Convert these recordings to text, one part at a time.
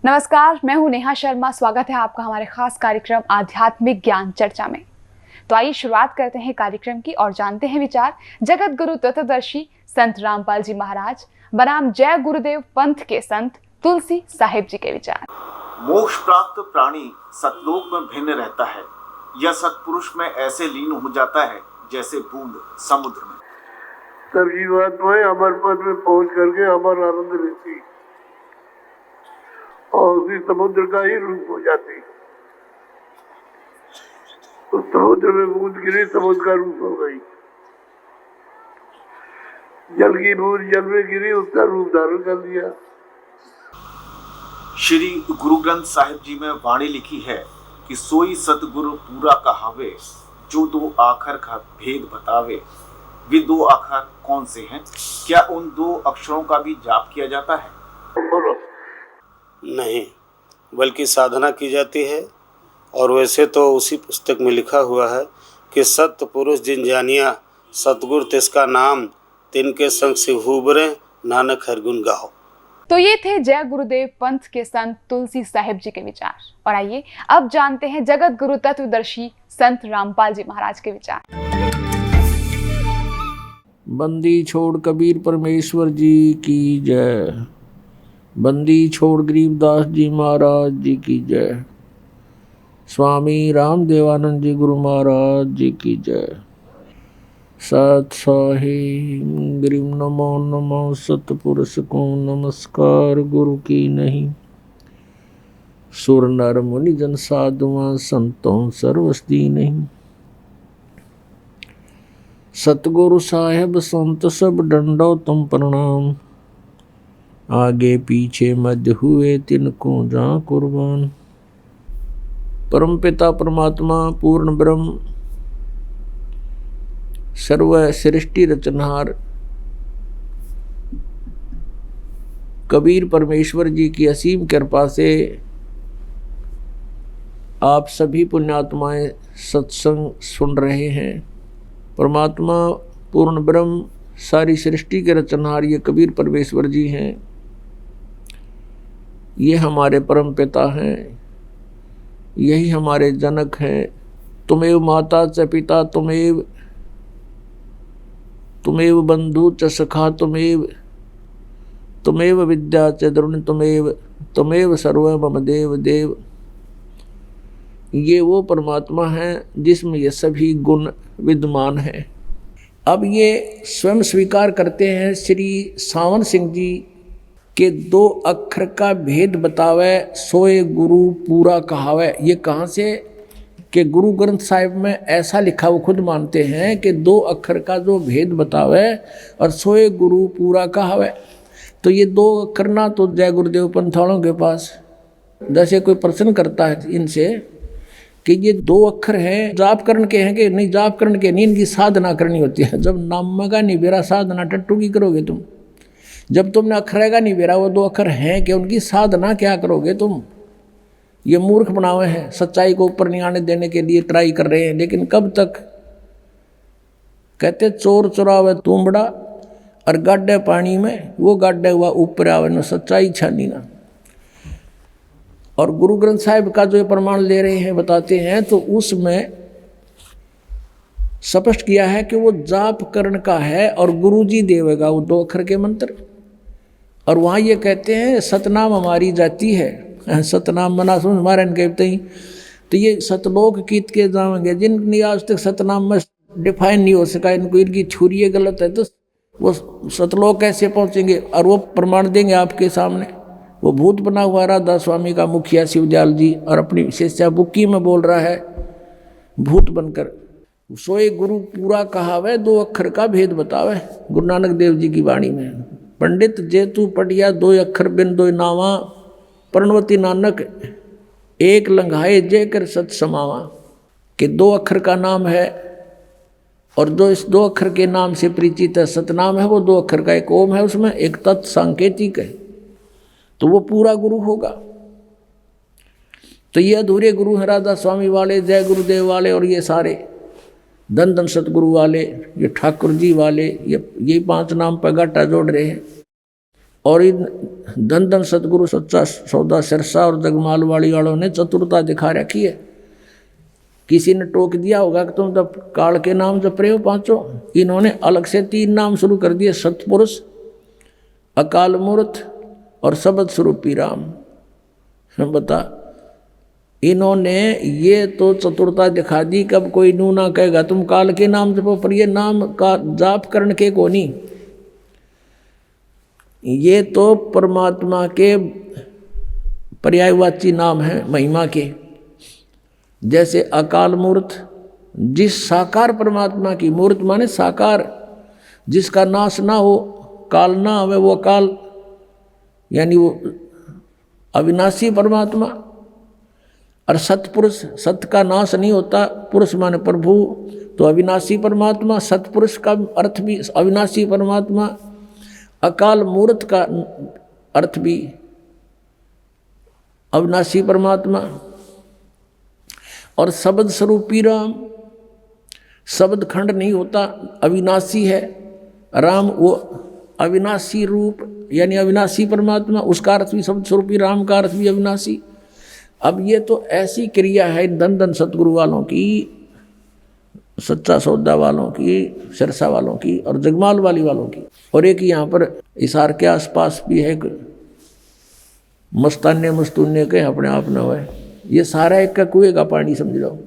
नमस्कार, मैं हूं नेहा शर्मा। स्वागत है आपका हमारे खास कार्यक्रम आध्यात्मिक ज्ञान चर्चा में। तो आइए शुरुआत करते हैं कार्यक्रम की और जानते हैं विचार जगत गुरु तत्वदर्शी संत रामपाल जी महाराज बनाम जय गुरुदेव पंथ के संत तुलसी साहिब जी के विचार। मोक्ष प्राप्त प्राणी सतलोक में भिन्न रहता है। यह सतपुरुष में ऐसे लीन हो जाता है जैसे बूंद समुद्र में। तब जीवात्माएं अमर पद में पहुंच करके अमर आनंद लेती और उसी समुद्र का ही रूप हो जाती। तो समुद्र में बूंद गिरी, समुद्र का रूप हो गई। जल की बूंद जल में गिरी, उसका रूप धारण कर लिया। श्री गुरु ग्रंथ साहिब जी में वाणी लिखी है कि सोई सतगुरु पूरा कहावे, जो दो आखर का भेद बतावे। वे दो आखर कौन से हैं? क्या उन दो अक्षरों का भी जाप किया जाता है? नहीं, बल्कि साधना की जाती है। और वैसे तो उसी पुस्तक में लिखा हुआ है कि सत्य पुरुष जिन जानिया, सतगुरु तिसका नाम, तिनके संग से हुबरे, नानक हर गुण गाओ। तो ये थे जय गुरुदेव पंथ के संत तुलसी साहिब जी के विचार। और आइए अब जानते हैं जगत गुरु तत्वदर्शी संत रामपाल जी महाराज के विचार। बंदी छोड़ कबीर परमेश्वर जी की जय। बंदी छोड़ गरीबदास जी महाराज जी की जय। स्वामी रामदेवानंद जी गुरु महाराज जी की जय। सत साहिब ग्रीम नमो नमो सतपुरुष को नमस्कार गुरु की नहीं। सुर नर मुनि जन साधुआं संतों सर्वस्ती नहीं। सतगुरु साहेब संत सब डंडो तुम प्रणाम। आगे पीछे मध्य हुए तिनको जा कुर्बान। परम पिता परमात्मा पूर्ण ब्रह्म सर्व सृष्टि रचनहार कबीर परमेश्वर जी की असीम कृपा से आप सभी पुण्यात्माएं सत्संग सुन रहे हैं। परमात्मा पूर्ण ब्रह्म सारी सृष्टि के रचनहार ये कबीर परमेश्वर जी हैं। ये हमारे परम पिता हैं, यही हमारे जनक हैं। तुमेव माता च पिता तुमेव, तुमेव बंधु च सखा तुमेव, तुमेव विद्या च द्रोण तुमेव, तुमेव सर्व मम देव देव। ये वो परमात्मा हैं जिसमें ये सभी गुण विद्यमान हैं। अब ये स्वयं स्वीकार करते हैं श्री सावन सिंह जी के दो अक्षर का भेद बतावे, सोए गुरु पूरा कहावे। ये कहाँ से कि गुरु ग्रंथ साहिब में ऐसा लिखा, वो खुद मानते हैं कि दो अक्षर का जो भेद बतावे और सोए गुरु पूरा कहावे। तो ये दो अक्षर ना तो जय गुरुदेव पंथ वालों के पास, जैसे कोई प्रश्न करता है इनसे कि ये दो अक्षर हैं, जाप करण के हैं कि नहीं, जाप करण के नहीं, इनकी साधना करनी होती है। जब नाम का नहीं बेरा साधना टट्टू की करोगे तुम? जब तुमने अक्षर का नहीं बेरा, वो दो अक्षर हैं कि उनकी साधना क्या करोगे तुम? ये मूर्ख बनावे हैं, सच्चाई को ऊपर नहीं आने देने के लिए ट्राई कर रहे हैं। लेकिन कब तक? कहते चोर चुरावे तुमड़ा और गाड्डे पानी में, वो गाड्डे हुआ ऊपर आवे न, सच्चाई छानी ना। और गुरु ग्रंथ साहिब का जो ये प्रमाण ले रहे हैं, बताते हैं, तो उसमें स्पष्ट किया है कि वो जाप करण का है और गुरु जी देवेगा वो दो अक्षर के मंत्र। और वहाँ ये कहते हैं सतनाम हमारी जाती है, सतनाम मना सुन हमारे कहते ही। तो ये सतलोक कीत के जाएंगे जिनकी आज तक सतनाम में डिफाइन नहीं हो सका, इनको इनकी छुरी गलत है, तो वो सतलोक कैसे पहुँचेंगे? और वो प्रमाण देंगे आपके सामने। वो भूत बना हुआ राधा स्वामी का मुखिया शिवदयाल जी, और अपनी विशेषता बुक्की में बोल रहा है भूत बनकर। सोए गुरु पूरा कहावे, दो अक्षर का भेद बतावे। गुरु नानक देव जी की वाणी में, पंडित जेतु पटिया दो अक्षर बिन दो नावा, प्रणवती नानक एक लंघाए जय कर सत समावा। कि दो अक्षर का नाम है और जो इस दो अक्षर के नाम से परिचित है, सतनाम है वो दो अक्षर का, एक ओम है उसमें, एक तत् सांकेतिक है, तो वो पूरा गुरु होगा। तो ये अधूरे गुरु हैं राधा स्वामी वाले, जय गुरुदेव वाले, और ये सारे धन धन सतगुरु वाले, ये ठाकुर जी वाले, ये पांच नाम पर गाटा जोड़ रहे हैं। और इन धन धन सतगुरु सच्चा सौदा सिरसा और जगमालवाड़ी वालों ने चतुरता दिखा रखी है। किसी ने टोक दिया होगा कि तुम जब काल के नाम जप रहे हो पांचों, इन्होंने अलग से 3 नाम शुरू कर दिए, सतपुरुष, अकाल मूर्त और शब्द स्वरूपी राम। बता, इन्होंने ये तो चतुरता दिखा दी। कब कोई नू ना कहेगा तुम काल के नाम जपो, पर ये नाम का जाप करने के को नहीं, ये तो परमात्मा के पर्यायवाची नाम है महिमा के। जैसे अकाल मूर्त, जिस साकार परमात्मा की, मूर्त माने साकार, जिसका नाश ना हो, काल ना आवे, वो अकाल यानी वो अविनाशी परमात्मा। और सतपुरुष, सत का नाश नहीं होता, पुरुष माने प्रभु, तो अविनाशी परमात्मा। सतपुरुष का अर्थ भी अविनाशी परमात्मा। अकाल मूर्त का अर्थ भी अविनाशी परमात्मा। और शब्द स्वरूपी राम, शब्द खंड नहीं होता, अविनाशी है राम, वो अविनाशी रूप यानी अविनाशी परमात्मा, उसका अर्थ भी शब्द स्वरूपी राम का अर्थ भी अविनाशी। अब ये तो ऐसी क्रिया है धन धन सतगुरु वालों की, सच्चा सौदा वालों की, सिरसा वालों की और जगमाल वाली वालों की। और एक यहाँ पर इसार के आसपास भी है मस्तान्य मस्तून्य के अपने आप न हुए, ये सारा एक का कुएं का पानी समझ लो।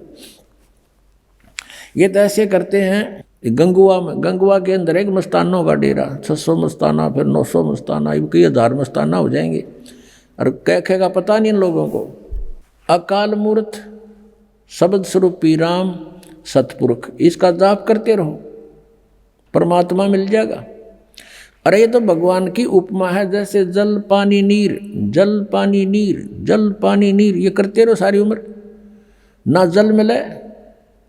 ये तो ऐसे करते हैं। गंगुआ में, गंगुआ के अंदर एक मस्तानों का डेरा, 600 मस्ताना, फिर 900 मस्ताना, कई 1000 मस्ताना हो जाएंगे। और कह का पता नहीं इन लोगों को। अकाल मूर्त, शब्द स्वरूपी राम, सतपुरुष, इसका जाप करते रहो, परमात्मा मिल जाएगा। अरे ये तो भगवान की उपमा है, जैसे जल पानी नीर, जल पानी नीर, जल पानी नीर, ये करते रहो सारी उम्र, ना जल मिले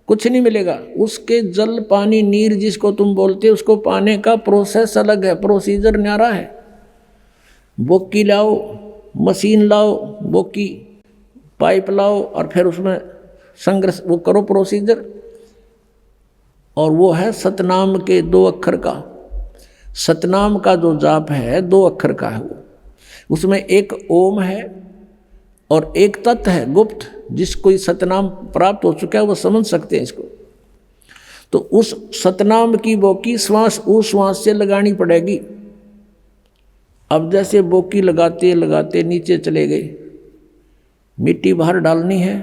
कुछ नहीं मिलेगा। उसके जल पानी नीर जिसको तुम बोलते हो, उसको पाने का प्रोसेस अलग है, प्रोसीजर न्यारा है। बोकी लाओ, मशीन लाओ, बोकी पाइप लाओ और फिर उसमें संग्रह वो करो प्रोसीजर। और वो है सतनाम के 2 अक्षर का। सतनाम का जो जाप है 2 अक्षर का है वो, उसमें एक ओम है और एक तत् है गुप्त, जिसको सतनाम प्राप्त हो चुका है वो समझ सकते हैं इसको। तो उस सतनाम की बोकी श्वास उस श्वास से लगानी पड़ेगी। अब जैसे बोकी लगाते लगाते नीचे चले गए, मिट्टी बाहर डालनी है,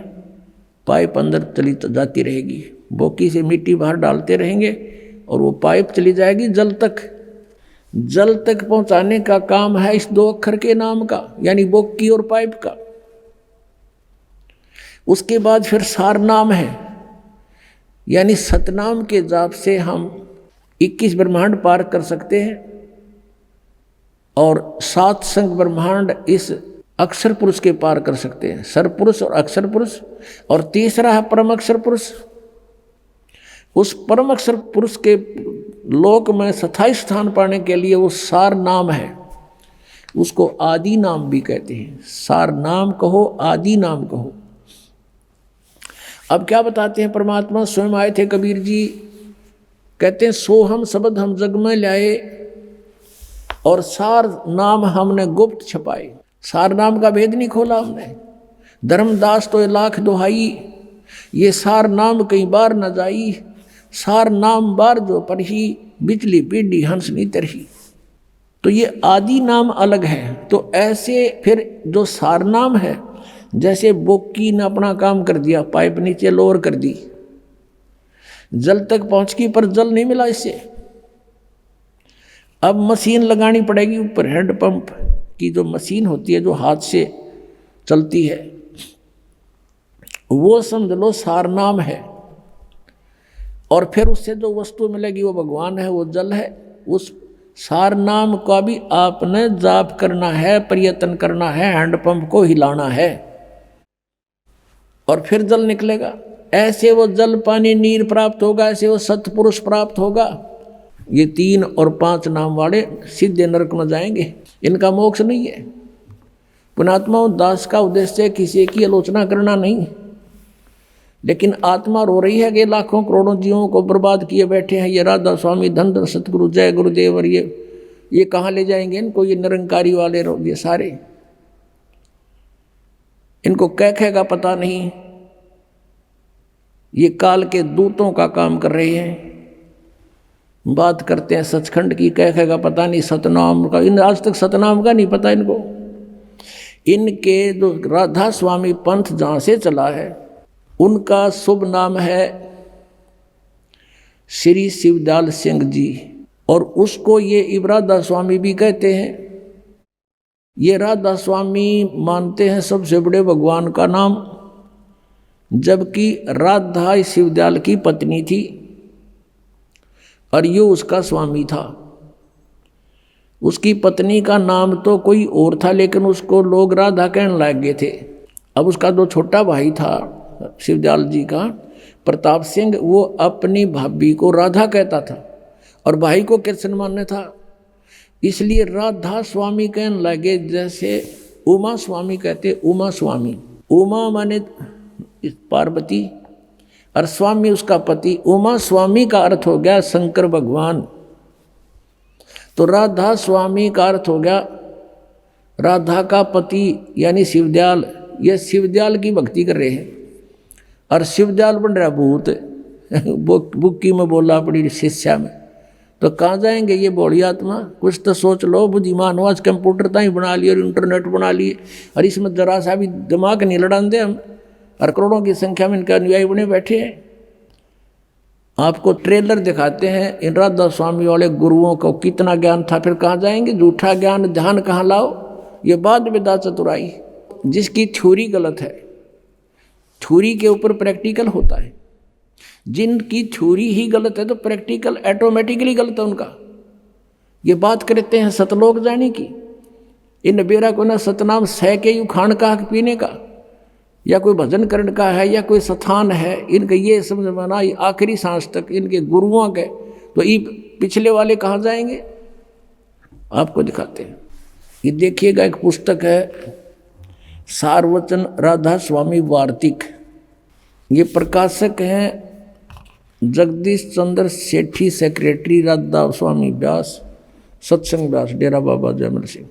पाइप अंदर चली जाती रहेगी, बोकी से मिट्टी बाहर डालते रहेंगे और वो पाइप चली जाएगी जल तक। जल तक पहुंचाने का काम है इस 2 अक्षर के नाम का, यानी बोकी और पाइप का। उसके बाद फिर सार नाम है, यानी सतनाम के जाप से हम 21 ब्रह्मांड पार कर सकते हैं और 7 संग ब्रह्मांड इस अक्षर पुरुष के पार कर सकते हैं, सर पुरुष और अक्षर पुरुष। और तीसरा है परम अक्षर पुरुष। उस परम अक्षर पुरुष के लोक में स्थायी स्थान पाने के लिए वो सार नाम है, उसको आदि नाम भी कहते हैं। सार नाम कहो, आदि नाम कहो। अब क्या बताते हैं परमात्मा, स्वयं आए थे कबीर जी, कहते हैं सो हम शब्द हम जग में लाए और सार नाम हमने गुप्त छपाए। सार नाम का भेद नहीं खोला हमने। धर्मदास तो 1,00,000 दुहाई, ये सार नाम कई बार न जाई, सार नाम बार जो पढ़ी, बिजली पीढ़ी हंस नहीं तरही। तो ये आदि नाम अलग है। तो ऐसे फिर जो सार नाम है, जैसे बोकी ने अपना काम कर दिया, पाइप नीचे लोअर कर दी, जल तक पहुंच गई पर जल नहीं मिला इससे। अब मशीन लगानी पड़ेगी ऊपर, हैंडपंप की जो मशीन होती है जो हाथ से चलती है, वो समझ लो सार नाम है। और फिर उससे जो वस्तु मिलेगी वो भगवान है, वो जल है। उस सार नाम का भी आपने जाप करना है, प्रयत्न करना है, हैंडपंप को हिलाना है और फिर जल निकलेगा। ऐसे वो जल पानी नीर प्राप्त होगा, ऐसे वो सतपुरुष प्राप्त होगा। ये 3 और 5 नाम वाले सीधे नरक में जाएंगे, इनका मोक्ष नहीं है। पुणात्मा दास का उद्देश्य किसी की आलोचना करना नहीं, लेकिन आत्मा रो रही है कि लाखों करोड़ों जीवों को बर्बाद किए बैठे हैं ये राधा स्वामी, धन धन सतगुरु, जय गुरुदेव और ये ये कहाँ ले जाएंगे इनको, ये निरंकारी वाले ये सारे, इनको कैखे का पता नहीं, ये काल के दूतों का काम कर रहे हैं। बात करते हैं सचखंड की, कैखे का पता नहीं, सतनाम का, इन आज तक सतनाम का नहीं पता इनको। इनके जो राधा स्वामी पंथ जहाँ से चला है उनका शुभ नाम है श्री शिवदयाल सिंह जी, और उसको ये राधा स्वामी भी कहते हैं। ये राधा स्वामी मानते हैं सबसे बड़े भगवान का नाम, जबकि राधा शिवदयाल की पत्नी थी और यो उसका स्वामी था। उसकी पत्नी का नाम तो कोई और था, लेकिन उसको लोग राधा कहने लग गए थे। अब उसका जो छोटा भाई था शिवदयाल जी का, प्रताप सिंह, वो अपनी भाभी को राधा कहता था और भाई को कृष्ण मानने था, इसलिए राधा स्वामी कहने लगे। जैसे उमा स्वामी कहते, उमा स्वामी, उमा माने पार्वती और स्वामी उसका पति, उमा स्वामी का अर्थ हो गया शंकर भगवान। तो राधा स्वामी का अर्थ हो गया राधा का पति यानी शिवदयाल। ये शिवदयाल की भक्ति कर रहे हैं और शिवदयाल बन रहा भूत। बुक्की में बोला अपनी शिष्या में, तो कहाँ जाएंगे ये बौड़ी आत्मा? कुछ तो सोच लो, बुद्धिमान हो, आज कंप्यूटर तो ही बना लिए और इंटरनेट बना लिए, और इसमें जरा सा भी दिमाग नहीं लड़ान दे हम, और करोड़ों की संख्या में इनके अनुयायी बने बैठे हैं। आपको ट्रेलर दिखाते हैं इन राधा स्वामी वाले गुरुओं को कितना ज्ञान था, फिर कहाँ जाएंगे? झूठा ज्ञान ध्यान कहाँ लाओ? ये बाद विदा चतुराई। जिसकी थ्योरी गलत है, थ्योरी के ऊपर प्रैक्टिकल होता है। जिनकी थ्योरी ही गलत है तो प्रैक्टिकल ऑटोमेटिकली गलत है उनका। ये बात करते हैं सतलोक जाने की, इन बेरा को ना सतनाम सह के यू खान का पीने का, या कोई भजन करण का है, या कोई स्थान है, इनका ये समझ माना आखिरी सांस तक इनके गुरुओं के। तो ये पिछले वाले कहाँ जाएंगे? आपको दिखाते हैं। ये देखिएगा, एक पुस्तक है सारवचन राधा स्वामी वार्तिक। ये प्रकाशक हैं Jagdish Chandra Sethi, secretary Radha Swami Beas, Satsang Beas, Dera Baba Jaimal Singh.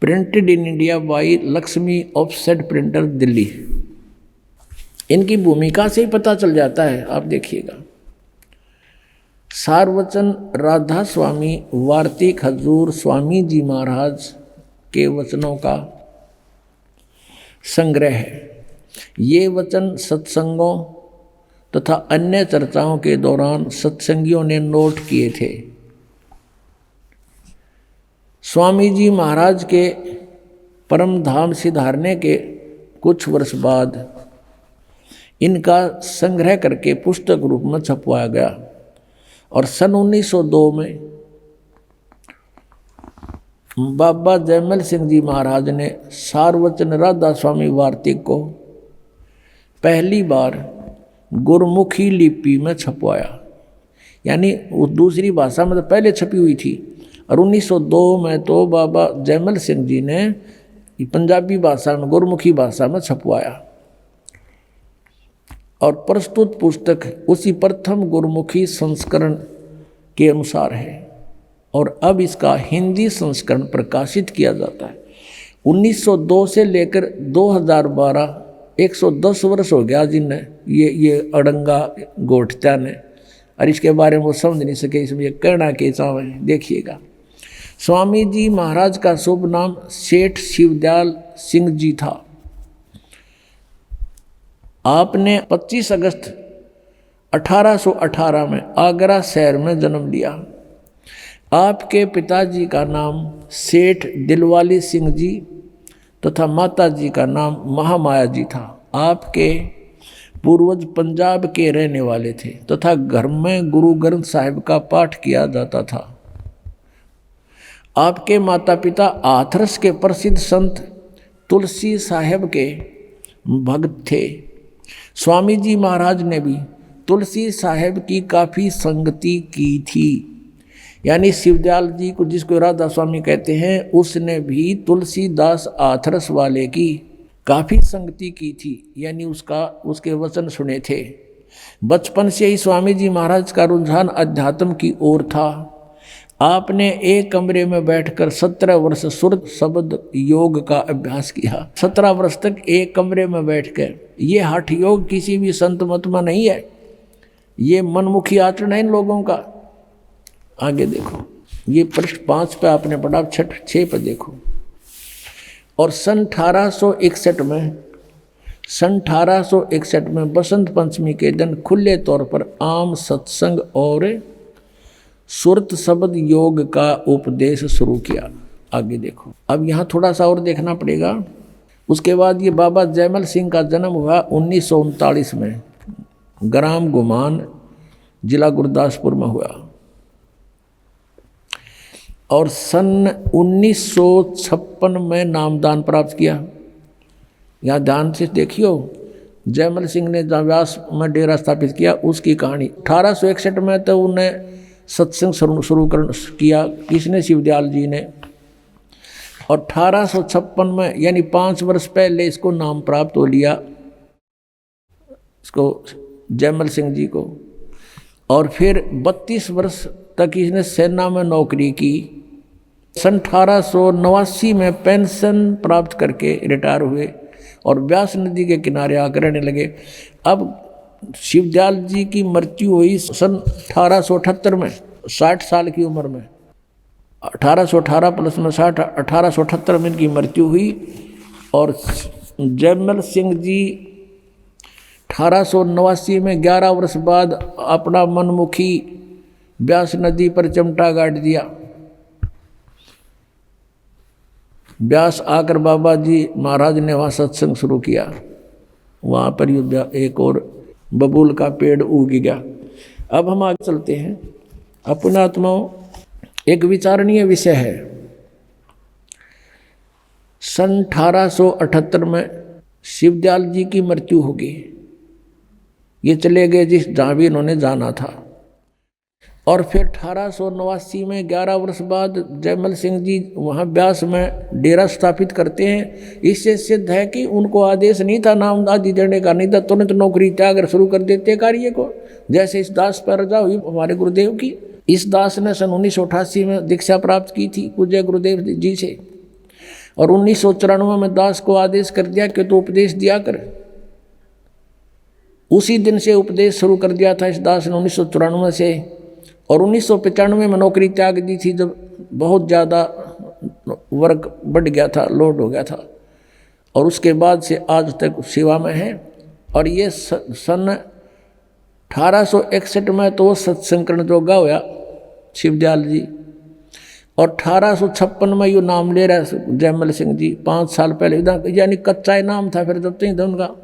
Printed in India by Lakshmi offset printer, Delhi. इनकी भूमिका से ही पता चल जाता है, आप देखिएगा। सारवचन राधा स्वामी वार्तिक हजूर स्वामी जी महाराज के वचनों का संग्रह है। ये वचन सत्संगों तथा अन्य चर्चाओं के दौरान सत्संगियों ने नोट किए थे। स्वामी जी महाराज के परम धाम सिधारने के कुछ वर्ष बाद इनका संग्रह करके पुस्तक रूप में छपवाया गया, और सन 1902 में बाबा जयमल सिंह जी महाराज ने सारवचन राधा स्वामी वार्तिक को पहली बार गुरमुखी लिपि में छपवाया, यानी वो दूसरी भाषा में तो पहले छपी हुई थी, और 1902 में तो बाबा जयमल सिंह जी ने पंजाबी भाषा में, गुरमुखी भाषा में छपवाया। और प्रस्तुत पुस्तक उसी प्रथम गुरमुखी संस्करण के अनुसार है, और अब इसका हिंदी संस्करण प्रकाशित किया जाता है। 1902 से लेकर 2012 110 वर्ष हो गया जिनने ये अड़ंगा गोठता ने, और इसके बारे में वो समझ नहीं सके, इसमें ये कहना के चाव है। देखिएगा, स्वामी जी महाराज का शुभ नाम सेठ शिवदयाल सिंह जी था। आपने 25 अगस्त 1818 में आगरा शहर में जन्म लिया। आपके पिताजी का नाम सेठ दिलवाली सिंह जी तथा माता जी का नाम महामाया जी था। आपके पूर्वज पंजाब के रहने वाले थे तथा घर में गुरु ग्रंथ साहिब का पाठ किया जाता था। आपके माता पिता हाथरस के प्रसिद्ध संत तुलसी साहिब के भक्त थे। स्वामी जी महाराज ने भी तुलसी साहिब की काफ़ी संगति की थी, यानी शिवदयाल जी को, जिसको राधा स्वामी कहते हैं, उसने भी तुलसीदास हाथरस वाले की काफ़ी संगति की थी, यानी उसके वचन सुने थे। बचपन से ही स्वामी जी महाराज का रुझान अध्यात्म की ओर था। आपने एक कमरे में बैठकर 17 वर्ष सुरत शब्द योग का अभ्यास किया। 17 वर्ष तक एक कमरे में बैठकर, ये हठ योग किसी भी संत मत में नहीं है, ये मनमुखी आचरण है इन लोगों का। आगे देखो, ये पृष्ठ 5 पे आपने पढ़ा, 6 पे देखो। और सन 1861 में बसंत पंचमी के दिन खुले तौर पर आम सत्संग और सुरत शब्द योग का उपदेश शुरू किया। आगे देखो, अब यहाँ थोड़ा सा और देखना पड़ेगा। उसके बाद ये बाबा जयमल सिंह का जन्म हुआ 1939 में, ग्राम गुमान, जिला गुरदासपुर में हुआ। और सन 1956 में नामदान प्राप्त किया। यहाँ ध्यान से देखियो, जयमल सिंह ने जहाँ व्यास में डेरा स्थापित किया उसकी कहानी। 1861 में तो उन्हें सत्संग शुरू किया, किसने? शिवदयाल जी ने। और 1856 में, यानी 5 वर्ष पहले इसको नाम प्राप्त हो लिया, इसको जयमल सिंह जी को। और फिर 32 वर्ष तक इसने सेना में नौकरी की। सन 1889 में पेंशन प्राप्त करके रिटायर हुए और व्यास नदी के किनारे आकर रहने लगे। अब शिवदयाल जी की मृत्यु हुई सन 1878 में, 60 साल की उम्र में। 1818 प्लस में 60, 1878 में इनकी मृत्यु हुई। और जयमल सिंह जी 1889 में 11 वर्ष बाद अपना मनमुखी व्यास नदी पर चमटा गाड़ दिया। व्यास आकर बाबा जी महाराज ने वहाँ सत्संग शुरू किया। वहाँ पर एक और बबूल का पेड़ उग गया। अब हम आगे चलते हैं। अपना आत्माओं, एक विचारणीय विषय है। सन 1878 में शिवदयाल जी की मृत्यु होगी। ये चले गए जिस जहाँ भी इन्होंने जाना था। और फिर 1889 में 11 वर्ष बाद जयमल सिंह जी वहाँ व्यास में डेरा स्थापित करते हैं। इससे सिद्ध है कि उनको आदेश नहीं था नाम आदि देने का, नहीं था तुरंत नौकरी त्याग शुरू कर देते कार्य को। जैसे इस दास पर रजा हुई हमारे गुरुदेव की। इस दास ने सन 1988 में दीक्षा प्राप्त की थी पूज्य गुरुदेव जी से। और 1994 में दास को आदेश कर दिया कि तो उपदेश दिया कर। उसी दिन से उपदेश शुरू कर दिया था इस दास ने 1994 से। और 1995 में नौकरी त्याग दी थी जब बहुत ज़्यादा वर्क बढ़ गया था, लोड हो गया था। और उसके बाद से आज तक सेवा में है। और ये सन 1861 में तो सत्संकरण जोगा हुआ शिवदयाल जी। और 1856 में यो नाम ले रहा है जयमल सिंह जी, 5 साल पहले। यानी कच्चा नाम था फिर जब तक उनका,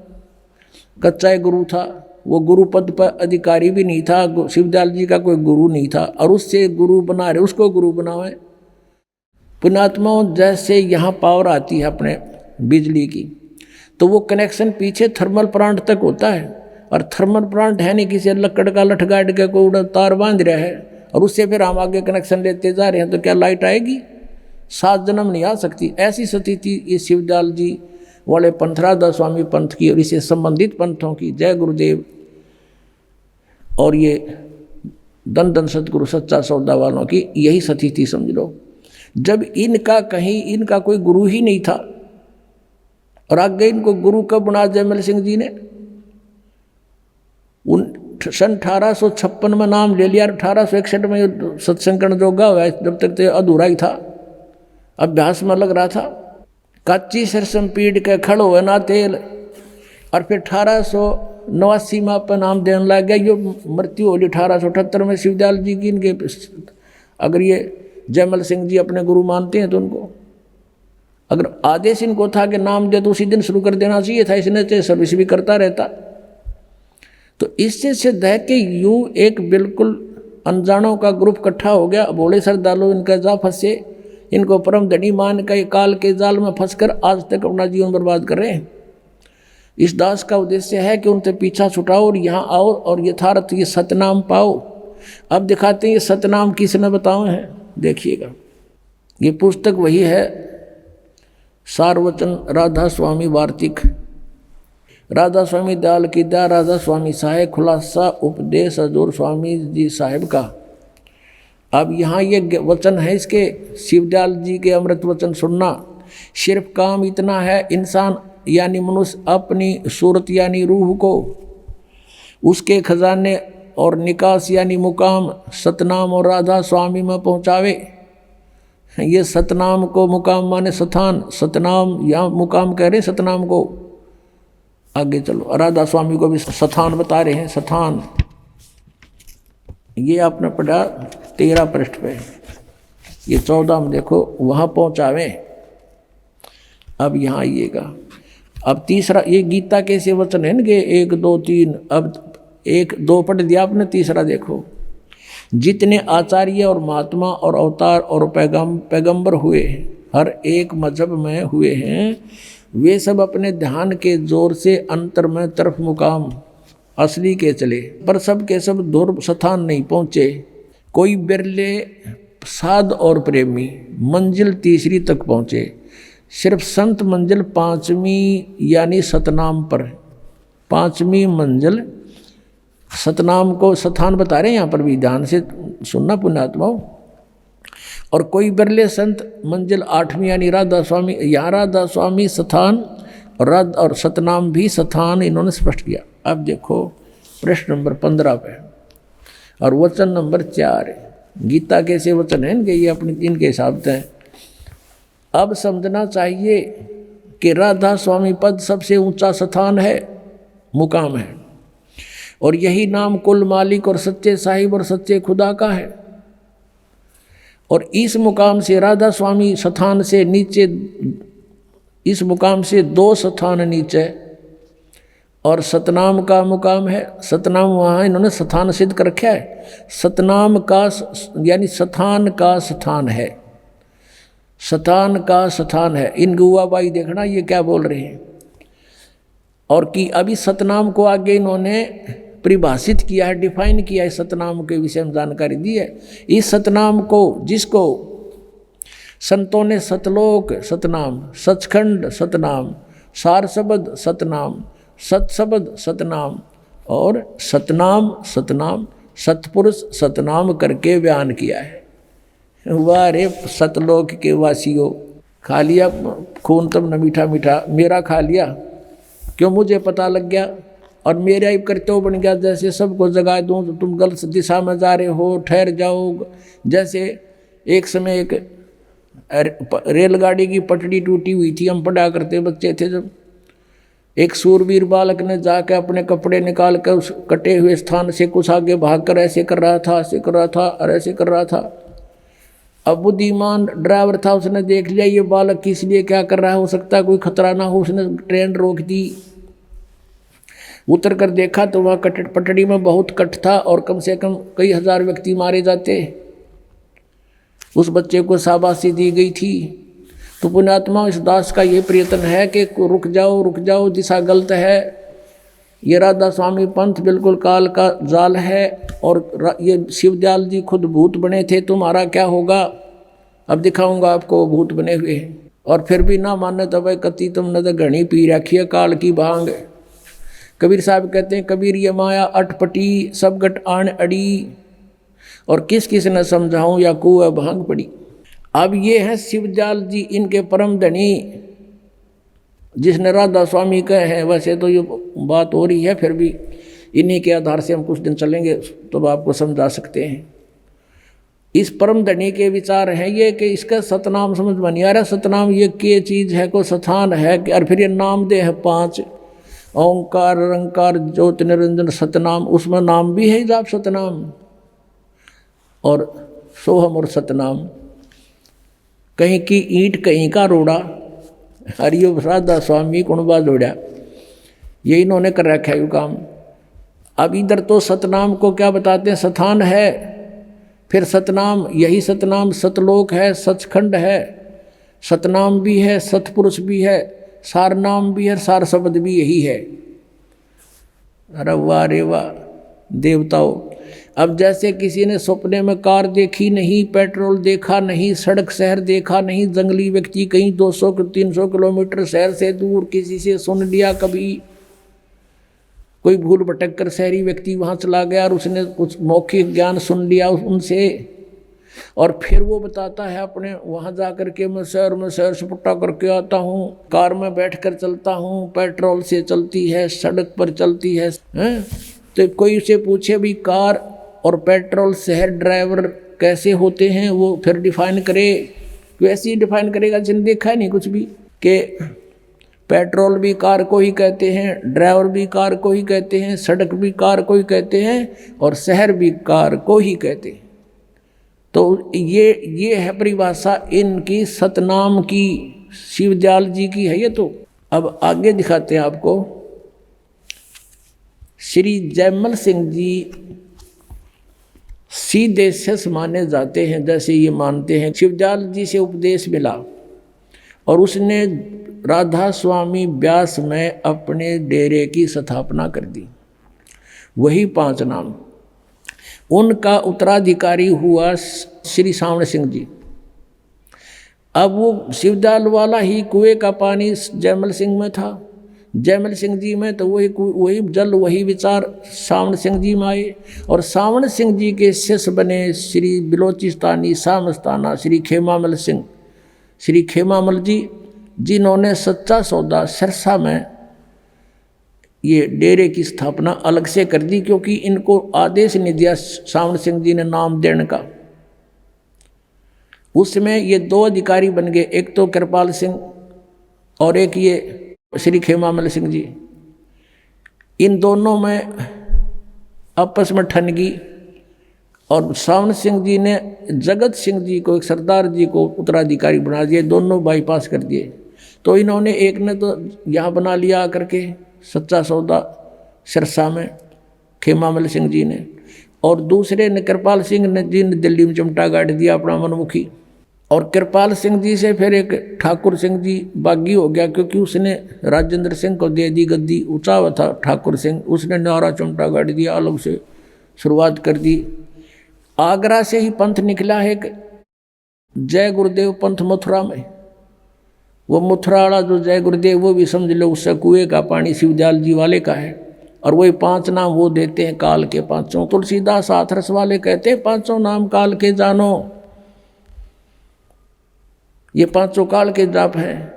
कच्चा गुरु था। वो गुरु पद पर अधिकारी भी नहीं था, शिवदयाल जी का कोई गुरु नहीं था। और उससे गुरु बना रहे, उसको गुरु बनावे। पुण्यात्माओं, जैसे यहाँ पावर आती है अपने बिजली की, तो वो कनेक्शन पीछे थर्मल प्लांट तक होता है। और थर्मल प्लांट है नहीं किसी लकड़ का लठ गाड़ के कोई तार बांध रहा है और उससे फिर हम आगे कनेक्शन लेते जा रहे हैं, तो क्या लाइट आएगी? 7 जन्म नहीं आ सकती। ऐसी स्थिति इस शिवदयाल जी वाले पंथ, राधा स्वामी पंथ की और इससे संबंधित पंथों की। जय गुरुदेव। और ये दन दन सतगुरु सच्चा सौदा वालों की यही स्थिति समझ लो। जब इनका कहीं इनका कोई गुरु ही नहीं था। और आगे इनको गुरु कब बना जयमल सिंह जी ने? सन 1856 में नाम ले लिया। 1861 में सत्संकरण जोगा हुआ, जब तक तो अधूरा ही था, अभ्यास में लग रहा था। कच्ची सरसम पीड़ के खड़ो है ना तेल। और फिर 1889 में अपन नाम देने लग गया। यो मृत्यु होली 1878 में शिवदयाल जी की। इनके अगर ये जयमल सिंह जी अपने गुरु मानते हैं तो उनको अगर आदेश इनको था कि नाम दे तो उसी दिन शुरू कर देना चाहिए था। इसने तो सर्विस भी करता रहता। तो इससे सिद्ध है कि यूँ एक बिल्कुल अनजानों का ग्रुप इकट्ठा हो गया। भोले श्रद्धालु इनका जा फंसे, इनको परम धनी मान के काल के जाल में फंसकर आज तक अपना जीवन बर्बाद कर रहे हैं। इस दास का उद्देश्य है कि उनसे पीछा छुटाओ और यहाँ आओ और यथार्थ ये सतनाम पाओ। अब दिखाते हैं ये सतनाम किसने बताए हैं, देखिएगा। ये पुस्तक वही है, सारवचन राधा स्वामी वार्तिक, राधा स्वामी दयाल की दया, राधा स्वामी साहेब खुलासा उपदेश हजूर स्वामी जी साहेब का। अब यहाँ ये वचन है इसके, शिवदयाल जी के अमृत वचन सुनना। सिर्फ काम इतना है, इंसान यानी मनुष्य अपनी सूरत यानी रूह को उसके खजाने और निकास यानी मुकाम सतनाम और राधा स्वामी में पहुँचावे। ये सतनाम को मुकाम माने स्थान, सतनाम या मुकाम कह रहे सतनाम को। आगे चलो, राधा स्वामी को भी स्थान बता रहे हैं, स्थान। ये आपने पढ़ा 13 पृष्ठ पे, ये 14 में देखो, वहाँ पहुँचावे। अब यहाँ आइएगा, अब तीसरा, ये गीता के से वचन है ना, 1 2 3, अब 1 2 पढ़ दिया आपने, तीसरा देखो। जितने आचार्य और महात्मा और अवतार और पैगंबर हुए हैं, हर एक मजहब में हुए हैं, वे सब अपने ध्यान के जोर से अंतर में तरफ मुकाम असली के चले, पर सब के सब दूर स्थान नहीं पहुँचे। कोई बिरले साध और प्रेमी मंजिल तीसरी तक पहुँचे। सिर्फ संत मंजिल 5वीं यानी सतनाम पर, 5वीं मंजिल सतनाम को स्थान बता रहे हैं। यहाँ पर भी ध्यान से सुनना पुण्यात्माओं। और कोई बिरले संत मंजिल 8वीं यानी राधा स्वामी, यहाँ राधा स्वामी स्थान और सतनाम भी स्थान इन्होंने स्पष्ट किया। अब देखो प्रश्न नंबर 15 पे और वचन नंबर 4 गीता के से वचन है इनके, ये अपने इनके हिसाब से हैं। अब समझना चाहिए कि राधा स्वामी पद सबसे ऊंचा स्थान है, मुकाम है, और यही नाम कुल मालिक और सच्चे साहिब और सच्चे खुदा का है। और इस मुकाम से राधा स्वामी स्थान से नीचे, इस मुकाम से 2 स्थान नीचे और सतनाम का मुकाम है। सतनाम वहाँ इन्होंने स्थान सिद्ध कर रखा है। सतनाम का यानी स्थान का स्थान है, स्थान का स्थान है। इन गुआबाई देखना ये क्या बोल रहे हैं। और कि अभी सतनाम को आगे इन्होंने परिभाषित किया है, डिफाइन किया है, सतनाम के विषय में जानकारी दी है। इस सतनाम को, जिसको संतों ने सतलोक सतनाम, सचखंड सतनाम, सार शब्द सतनाम, सतशब्द सतनाम और सतनाम सतनाम सतपुरुष सतनाम करके बयान किया है। वाह रे सतलोक के वासियों, खा लिया खून तुम न मीठा मीठा, मेरा खा लिया क्यों, मुझे पता लग गया और मेरा ही कर्तव्य बन गया। जैसे सबको जगा दूँ तो तुम गलत दिशा में जा रहे हो, ठहर जाओ। जैसे एक समय एक रेलगाड़ी की पटड़ी टूटी हुई थी, हम पढ़ा करते बच्चे थे जब, एक सूरवीर बालक ने जाकर अपने कपड़े निकाल कर उस कटे हुए स्थान से कुछ आगे भागकर ऐसे कर रहा था, ऐसे कर रहा था और ऐसे कर रहा था। अब बुद्धिमान ड्राइवर था, उसने देख लिया ये बालक किस लिए क्या कर रहा है, हो सकता है कोई खतरा ना हो, उसने ट्रेन रोक दी। उतर कर देखा तो वहाँ पटड़ी में बहुत कट था और कम से कम कई हजार व्यक्ति मारे जाते। उस बच्चे को शाबाशी दी गई थी। तो पुण्यात्मा, इस दास का ये प्रयत्न है कि रुक जाओ, दिशा गलत है। ये राधा स्वामी पंथ बिल्कुल काल का जाल है और ये शिवदयाल जी खुद भूत बने थे, तुम्हारा क्या होगा, अब दिखाऊंगा आपको भूत बने हुए। और फिर भी ना माने तो भाई कति तुमने तो घनी पी रखी है काल की भांग। कबीर साहब कहते हैं, कबीर ये माया अटपटी सब गट आन अड़ी, और किस किस ने समझाऊं या कुआ भांग पड़ी। अब ये है शिवदयाल जी, इनके परम धनी, जिसने राधा स्वामी कहे हैं। वैसे तो ये बात हो रही है, फिर भी इन्हीं के आधार से हम कुछ दिन चलेंगे तो आपको समझा सकते हैं। इस परम धनी के विचार हैं ये कि इसका सतनाम समझ में नहीं आ रहा। सतनाम ये क्या चीज़ है, को स्थान है कि, और फिर ये नाम दे है 5 ओंकार रंकार ज्योत निरंजन सतनाम, उसमें नाम भी है जाप सतनाम और सोहम और सतनाम। कहीं की ईंट कहीं का रोड़ा, हरियो राधा स्वामी कुणबा जोड़ा, ये इन्होंने कर रखा है ये काम। अब इधर तो सतनाम को क्या बताते हैं, स्थान है, फिर सतनाम, यही सतनाम सतलोक है, सचखंड है, सतनाम भी है, सतपुरुष भी है, सार नाम भी है, सार शब्द भी यही है। अरे वाह रे वाह देवताओ। अब जैसे किसी ने सपने में कार देखी नहीं, पेट्रोल देखा नहीं, सड़क शहर देखा नहीं, जंगली व्यक्ति कहीं 200-300 किलोमीटर शहर से दूर किसी से सुन लिया, कभी कोई भूल भटक कर शहरी व्यक्ति वहाँ चला गया और उसने कुछ मौखिक ज्ञान सुन लिया उनसे, और फिर वो बताता है अपने वहाँ जा कर के मैं शहर में सैर सपाटा करके आता हूँ, कार में बैठ कर चलता हूँ, पेट्रोल से चलती है, सड़क पर चलती है, हैं? तो कोई उसे पूछे भी कार और पेट्रोल शहर ड्राइवर कैसे होते हैं, वो फिर डिफाइन करे। वैसे ही डिफाइन करेगा जिन देखा है नहीं कुछ भी, कि पेट्रोल भी कार को ही कहते हैं, ड्राइवर भी कार को ही कहते हैं, सड़क भी कार को ही कहते हैं, और शहर भी कार को ही कहते हैं। तो ये है परिभाषा इनकी सतनाम की, शिवदयाल जी की है ये। तो अब आगे दिखाते हैं आपको। श्री जयमल सिंह जी सीधे शेष माने जाते हैं, जैसे ये मानते हैं शिवदयाल जी से उपदेश मिला और उसने राधा स्वामी व्यास में अपने डेरे की स्थापना कर दी। वही 5 नाम। उनका उत्तराधिकारी हुआ श्री सावण सिंह जी। अब वो शिवदयाल वाला ही कुएं का पानी जयमल सिंह में था, जयमल सिंह जी में, तो वही जल वही विचार सावण सिंह जी में आए। और सावण सिंह जी के शिष्य बने श्री बिलोचिस्तानी सामस्ताना श्री खेमामल सिंह, श्री खेमामल जी, जिन्होंने सच्चा सौदा सिरसा में ये डेरे की स्थापना अलग से कर दी, क्योंकि इनको आदेश नहीं दिया सावण सिंह जी ने नाम देने का। उसमें ये 2 अधिकारी बन गए, एक तो कृपाल सिंह और एक ये श्री खेमामल सिंह जी। इन दोनों में आपस में ठनगी, और सावण सिंह जी ने जगत सिंह जी को, एक सरदार जी को उत्तराधिकारी बना दिए, दोनों बाईपास कर दिए। तो इन्होंने एक ने तो यहाँ बना लिया आकर के सच्चा सौदा सिरसा में खेमामल सिंह जी ने, और दूसरे ने कृपाल सिंह ने जी ने दिल्ली में चिमटा गाड़ दिया अपना मनमुखी। और कृपाल सिंह जी से फिर एक ठाकुर सिंह जी बागी हो गया, क्योंकि उसने राजेंद्र सिंह को दे दी गद्दी, ऊंचा हुआ था ठाकुर सिंह, उसने नारा चिमटा गाड़ दिया, अलग से शुरुआत कर दी। आगरा से ही पंथ निकला है एक जय गुरुदेव पंथ मथुरा में। वो मथुरा वाला जो जय गुरुदेव, वो भी समझ लो उससे कुएं का पानी शिवदयाल जी वाले का है। और वही 5 नाम वो देते हैं काल के 5। तुलसीदास हाथरस वाले कहते हैं 5 नाम काल के जानो। ये 5 काल के जाप हैं,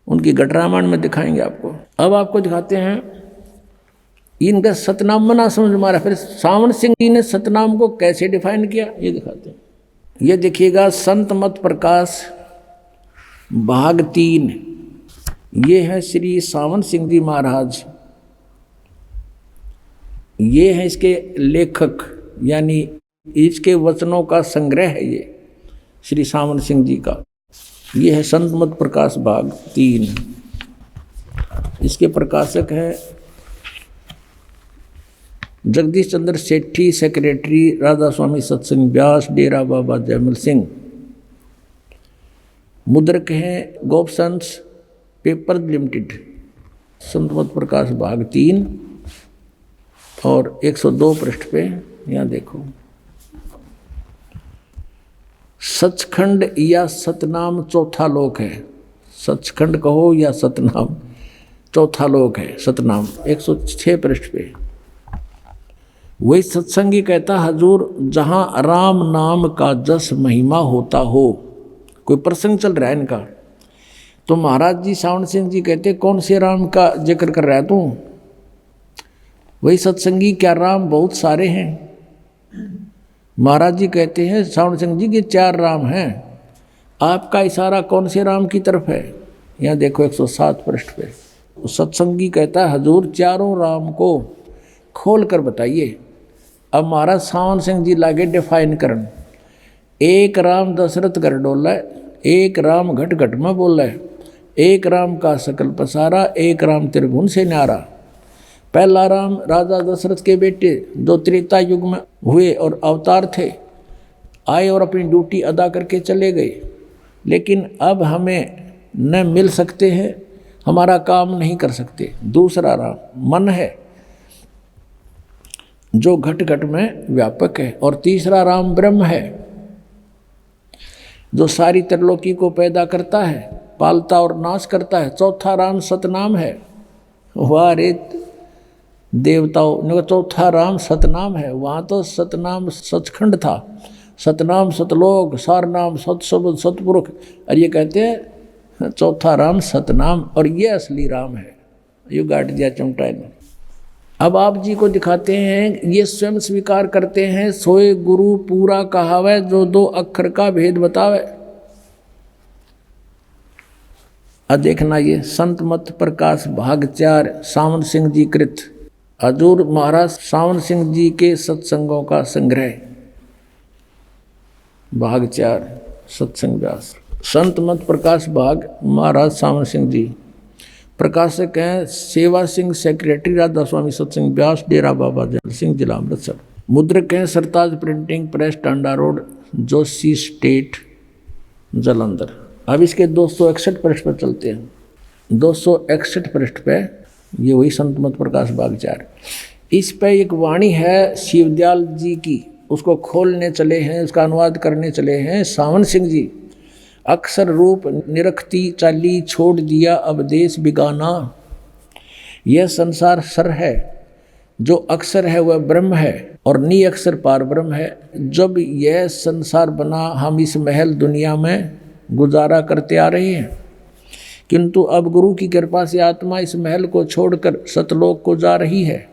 उनकी घट रामायण में दिखाएंगे आपको। अब आपको दिखाते हैं इनका सतनाम मना समझ मारा। फिर सावण सिंह जी ने सतनाम को कैसे डिफाइन किया ये दिखाते हैं। ये देखिएगा संत मत प्रकाश भाग 3। ये है श्री सावण सिंह जी महाराज, ये है इसके लेखक, यानी इसके वचनों का संग्रह है ये श्री सावण सिंह जी का। ये है संत मत प्रकाश भाग 3। इसके प्रकाशक है जगदीश चंद्र सेठी, सेक्रेटरी राधा स्वामी सत्संग व्यास, डेरा बाबा जयमल सिंह। मुद्रक हैं गोपसंस पेपर लिमिटेड। संत मत प्रकाश भाग 3 और 102 पृष्ठ पे यहाँ देखो, सचखंड या सतनाम चौथा लोक है। सचखंड कहो या सतनाम, चौथा लोक है सतनाम। 106 पृष्ठ पे वही सत्संगी कहता, हजूर जहाँ राम नाम का जस महिमा होता हो। कोई प्रसंग चल रहा है इनका, तो महाराज जी सावण सिंह जी कहते कौन से राम का जिक्र कर रहा है तू? वही सत्संगी, क्या राम बहुत सारे हैं? महाराज जी कहते हैं सावण सिंह जी के 4 राम हैं। आपका इशारा कौन से राम की तरफ है? यहाँ देखो 107 पृष्ठ पे सत्संगी कहता है, हजूर चारों राम को खोल कर बताइए। अब महाराज सावण सिंह जी लागे डिफाइन करन। एक राम दशरथ घर डोला है, एक राम घट घट में बोला है, एक राम का सकल पसारा, एक राम त्रिभुवन से न्यारा। पहला राम राजा दशरथ के बेटे जो त्रेता युग में हुए और अवतार थे, आए और अपनी ड्यूटी अदा करके चले गए, लेकिन अब हमें न मिल सकते हैं, हमारा काम नहीं कर सकते। दूसरा राम मन है जो घट घट में व्यापक है, और तीसरा राम ब्रह्म है जो सारी त्रिलोकी को पैदा करता है, पालता और नाश करता है। चौथा राम सतनाम है। वाह रे देवताओं, चौथा राम सतनाम है। वहाँ तो सतनाम सचखंड था, सतनाम सतलोक, सार नाम सतशब्द सतपुरुष, और ये कहते हैं चौथा राम सतनाम, और ये असली राम है। ये गाट दिया चमटाए ने। अब आप जी को दिखाते हैं, ये स्वयं स्वीकार करते हैं, सोए गुरु पूरा कहावे, जो 2 अक्षर का भेद बतावे। देखना ये संत मत प्रकाश भाग 4 सावन सिंह जी कृत, हजूर महाराज सावन सिंह जी के सत्संगों का संग्रह, भाग 4 सत्संग व्यास। संत मत प्रकाश भाग महाराज सावन सिंह जी, प्रकाशक हैं सेवा सिंह, सेक्रेटरी राधा स्वामी सत्संग व्यास, डेरा बाबा जल सिंह, जिला अमृतसर। मुद्रक हैं Sartaj printing press, Tanda road, Joshi state, Jalandhar. अब इसके 261 पृष्ठ पर चलते हैं। 261 पृष्ठ पे ये वही संत मत प्रकाश भाग 4। इस पे एक वाणी है शिवदयाल जी की, उसको खोलने चले हैं, उसका अनुवाद करने चले हैं सावन सिंह जी। अक्षर रूप निरखती चाली, छोड़ दिया अब देश बिगाना। यह संसार सर है, जो अक्षर है वह ब्रह्म है, और नी अक्षर पार ब्रह्म है। जब यह संसार बना, हम इस महल दुनिया में गुजारा करते आ रहे हैं, किंतु अब गुरु की कृपा से आत्मा इस महल को छोड़कर सतलोक को जा रही है।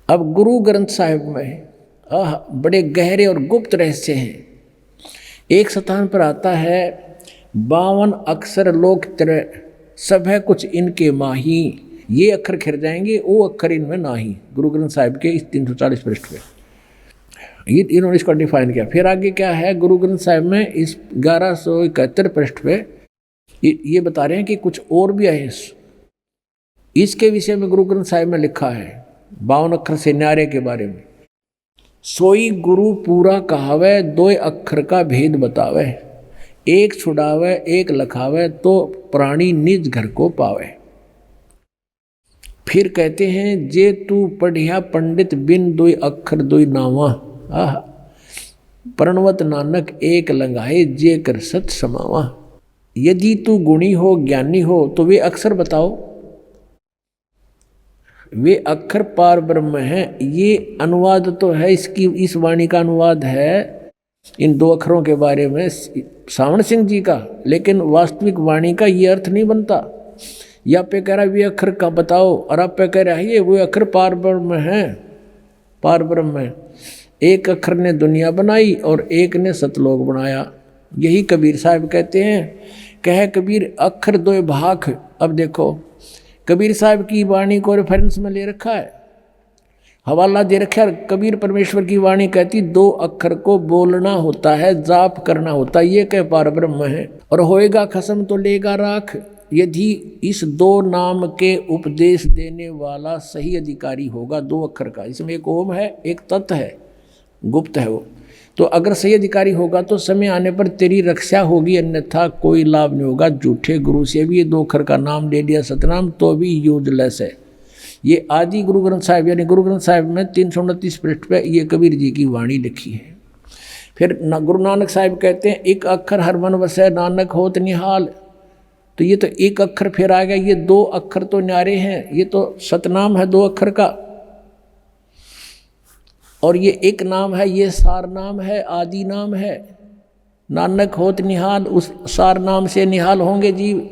अब गुरु ग्रंथ साहिब में बड़े गहरे और गुप्त रहस्य हैं। एक स्थान पर आता है 52 अक्षर लोक तेरे, सब है कुछ इनके माही, ये अक्षर खिर जाएंगे, वो अक्षर इनमें नाही। गुरु ग्रंथ साहिब के इस 340 पृष्ठ पे ये इन्होंने इसको डिफाइन किया। फिर आगे क्या है गुरु ग्रंथ साहिब में, इस 1171 पृष्ठ पे ये बता रहे हैं कि कुछ और भी है। इसके विषय में गुरु ग्रंथ साहिब में लिखा है 52 अक्षर से न्यारे के बारे में। सोई गुरु पूरा कहावे, 2 अक्षर का भेद बतावे, एक छुड़ावे एक लखावे, तो प्राणी निज घर को पावे। फिर कहते हैं जे तू पढ़िया पंडित, बिन 2 अक्षर 2 नावा। प्रणवत नानक एक लंगाए, जे कर सत समावा। यदि तू गुणी हो ज्ञानी हो तो वे अक्षर बताओ, वे अक्षर पार ब्रह्म हैं। ये अनुवाद तो है, इसकी इस वाणी का अनुवाद है इन 2 अक्षरों के बारे में सावन सिंह जी का, लेकिन वास्तविक वाणी का ये अर्थ नहीं बनता। या पे कह रहा है वे अक्षर का बताओ, और आप पे कह रहा है ये वो अक्षर पार ब्रह्म है, पार ब्रह्म है। एक अक्षर ने दुनिया बनाई और एक ने सतलोक बनाया। यही कबीर साहब कहते हैं, कह कबीर अक्षर 2 भाग। अब देखो कबीर साहब की वाणी को रेफरेंस में ले रखा है, हवाला दे रखा है। कबीर परमेश्वर की वाणी कहती 2 अक्षर को बोलना होता है, जाप करना होता है, ये कह पार ब्रह्म है। और होएगा खसम तो लेगा राख, यदि इस 2 नाम के उपदेश देने वाला सही अधिकारी होगा 2 अक्षर का। इसमें एक ओम है, एक तत् है, गुप्त है वो। तो अगर सही अधिकारी होगा तो समय आने पर तेरी रक्षा होगी, अन्यथा कोई लाभ नहीं होगा। झूठे गुरु से भी ये 2 अक्षर का नाम ले लिया सतनाम तो भी यूजलेस है। ये आदि गुरु ग्रंथ साहिब यानी गुरु ग्रंथ साहिब में 329 पृष्ठ पे ये कबीर जी की वाणी लिखी है। फिर गुरु नानक साहिब कहते हैं एक अक्षर हर मन वसै, नानक होत निहाल। तो ये तो एक अक्षर फिर आ गया, ये 2 अक्षर तो न्यारे हैं, ये तो सतनाम है 2 अक्षर का, और ये एक नाम है, ये सार नाम है, आदि नाम है। नानक होत निहाल, उस सार नाम से निहाल होंगे जीव।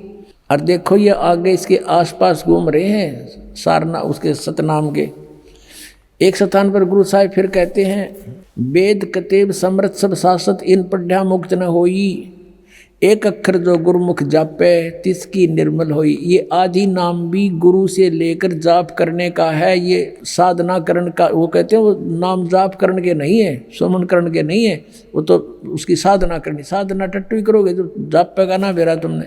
और देखो ये आगे इसके आसपास घूम रहे हैं सारना उसके सतनाम के। एक स्थान पर गुरु साहिब फिर कहते हैं वेद कतेब समृत सब शासत, इन पढ़्या मुक्त न होई। एक अक्षर जो गुरुमुख जापे, तिसकी निर्मल होई। ये आदि नाम भी गुरु से लेकर जाप करने का है, ये साधना करण का। वो कहते हैं वो नाम जाप करण के नहीं है, सुमन करण के नहीं है, वो तो उसकी साधना करनी। साधना टट्टू करोगे जो जाप पे का ना बेरा तुमने।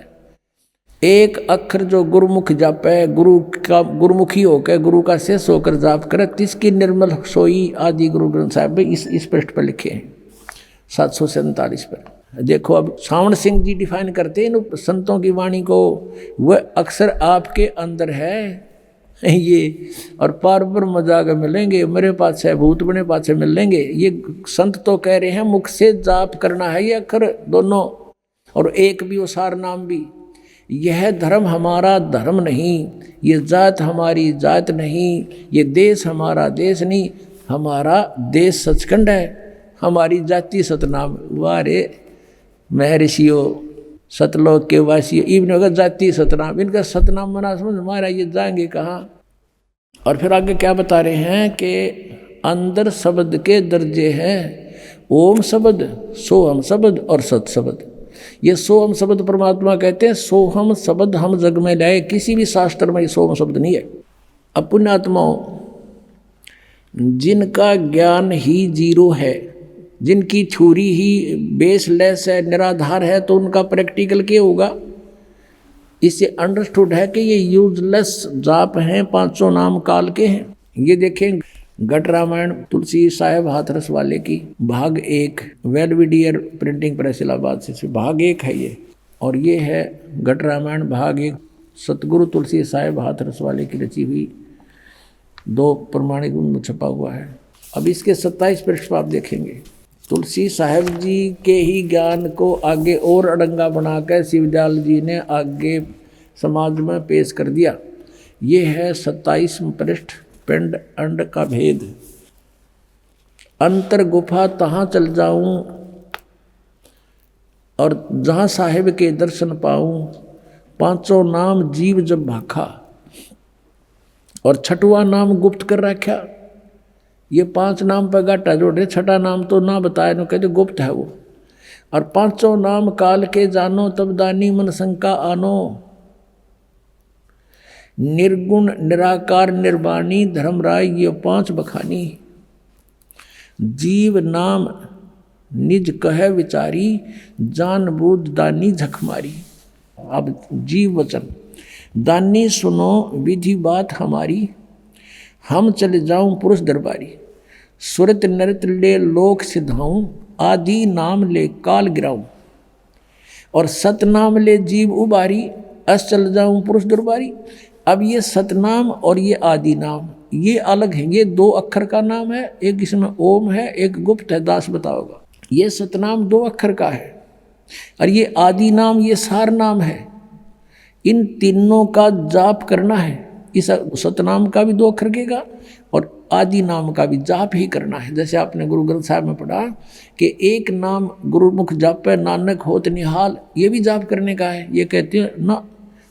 एक अक्षर जो गुरुमुख जापे, गुरु का गुरुमुखी होकर गुरु का शेष होकर जाप करे, तिसकी निर्मल सोई। आदि गुरु ग्रंथ साहिब इस पृष्ठ पर लिखे हैं 747 पर। देखो अब सावन सिंह जी डिफाइन करते हैं इन संतों की वाणी को, वह अक्सर आपके अंदर है ये, और पार ब्रह्म जाकर मिलेंगे, मेरे पास है भूत बने पास से मिल लेंगे। ये संत तो कह रहे हैं मुख से जाप करना है ये अक्षर दोनों, और एक भी वो सार नाम भी। यह धर्म हमारा धर्म नहीं, ये जात हमारी जात नहीं, ये देश हमारा देश नहीं, हमारा देश सचखंड है, हमारी जाति सतनाम। वाह रे महर्षियों, सतलोक के वासियों, इवन अगर जाति सतनाम, इनका सतनाम मना समझ हमारा ये जाएंगे कहाँ। और फिर आगे क्या बता रहे हैं कि अंदर शब्द के दर्जे हैं, ओम शब्द, सोहम शब्द और सत शब्द। ये सोहम शब्द परमात्मा कहते हैं। सोहम शब्द हम जग में लाए, किसी भी शास्त्र में ये सोहम शब्द नहीं है। अब पुण्यात्माओं, जिनका ज्ञान ही जीरो है, जिनकी छुरी ही बेसलेस है, निराधार है, तो उनका प्रैक्टिकल क्या होगा। इससे अंडरस्टूड है कि ये यूजलेस जाप हैं, पांचों नाम काल के हैं। ये देखें घट रामायण तुलसी साहेब हाथरस वाले की भाग 1, वेलविडियर प्रिंटिंग प्रेस इलाहाबाद से भाग 1 है ये। और ये है घट रामायण भाग 1 सतगुरु तुलसी साहेब हाथरस वाले की रची हुई, 2 प्रमाणिक में छपा हुआ है। अब इसके 27 पृष्ठ पर आप देखेंगे, तुलसी साहेब जी के ही ज्ञान को आगे और अड़ंगा बनाकर शिवदयाल जी ने आगे समाज में पेश कर दिया। ये है 27 पृष्ठ, पिंड अंड का भेद। अंतर गुफा तहाँ चल जाऊं और जहाँ साहेब के दर्शन पाऊं, पांचों नाम जीव जब भाखा, और छठवां नाम गुप्त कर रखा। ये 5 नाम पर गाटा जोड़े, छठा नाम तो ना बताए, नो कहते गुप्त है वो। और पांचों नाम काल के जानो, तब दानी मन शंका आनो। निर्गुण निराकार निर्वाणी धर्मराय, ये 5 बखानी। जीव नाम निज कह विचारी, जान बूझ दानी झक मारी। अब जीव वचन, दानी सुनो विधि बात हमारी, हम चले जाऊं पुरुष दरबारी। सुरत नृत ले लोक सिधाऊं, आदि नाम ले काल गिराऊं। और सतनाम ले जीव उबारी, अस चल जाऊं पुरुष दरबारी। अब ये सतनाम और ये आदि नाम ये अलग है, ये 2 अक्षर का नाम है, एक इसमें ओम है, एक गुप्त है, दास बताओगा। ये सतनाम 2 अक्षर का है, और ये आदि नाम ये सार नाम है। इन तीनों का जाप करना है। इस सतनाम का भी 2 अक्षर का और आदि नाम का भी जाप ही करना है। जैसे आपने गुरु ग्रंथ साहब में पढ़ा कि एक नाम गुरुमुख जापे नानक होत निहाल, ये भी जाप करने का है। ये कहते हैं ना,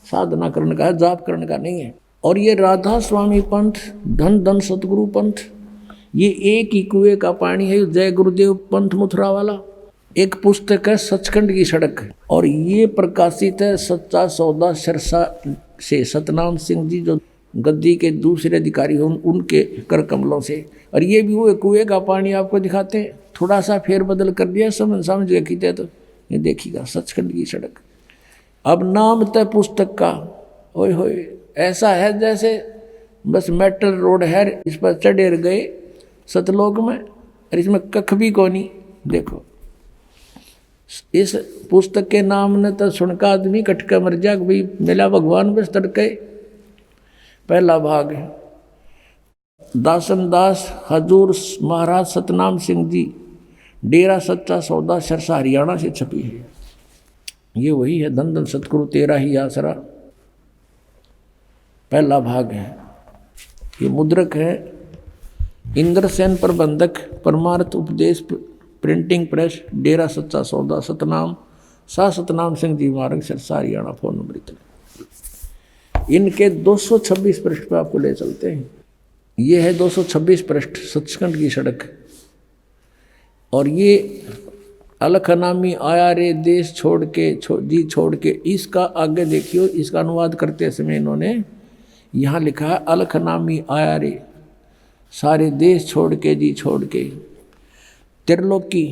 साधना करने का है, जाप करने का नहीं है। और ये राधा स्वामी पंथ, धन धन सतगुरु पंथ, ये एक ही कुएं का पानी है। जय गुरुदेव पंथ मथुरा वाला एक पुस्तक है, सचखंड की सड़क, और ये प्रकाशित है सच्चा सौदा सिरसा से, सतनाम सिंह जी जो गद्दी के दूसरे अधिकारी हैं उनके कर कमलों से। और ये भी वो कुएं का पानी आपको दिखाते हैं, थोड़ा सा फेर बदल कर दिया, समझ गए खींचे तो ये देखिएगा सचखंड की सड़क। अब नाम तय पुस्तक का, ओए होए, ऐसा है जैसे बस मेटल रोड है, इस पर चढ़े गए सतलोक में, और इसमें कख भी कोनी। देखो इस पुस्तक के नाम ने तो सुनकर आदमी कटके मर जा, भाई मिला भगवान बस तड़के। पहला भाग है दासन दास हजूर महाराज सतनाम सिंह जी, डेरा सच्चा सौदा सिरसा हरियाणा से छपी है। ये वही है, धन धन सतगुरु तेरा ही आसरा, पहला भाग है। ये मुद्रक है इंद्रसेन प्रबंधक, परमार्थ उपदेश प्रिंटिंग प्रेस, डेरा सच्चा सौदा, सतनाम सा सतनाम सिंह जी मार्ग सिरसा हरियाणा। फोन नंबर इतने। इनके 226 पृष्ठ पे आपको ले चलते हैं। ये है 226 पृष्ठ, सचखंड की सड़क। और ये अलखनामी आया रे देश छोड़ के, जी छोड़ के, इसका आगे देखियो, इसका अनुवाद करते समय इन्होंने यहाँ लिखा है अलखनामी आया रे, सारे देश छोड़ के, जी छोड़ के। त्रिलोकी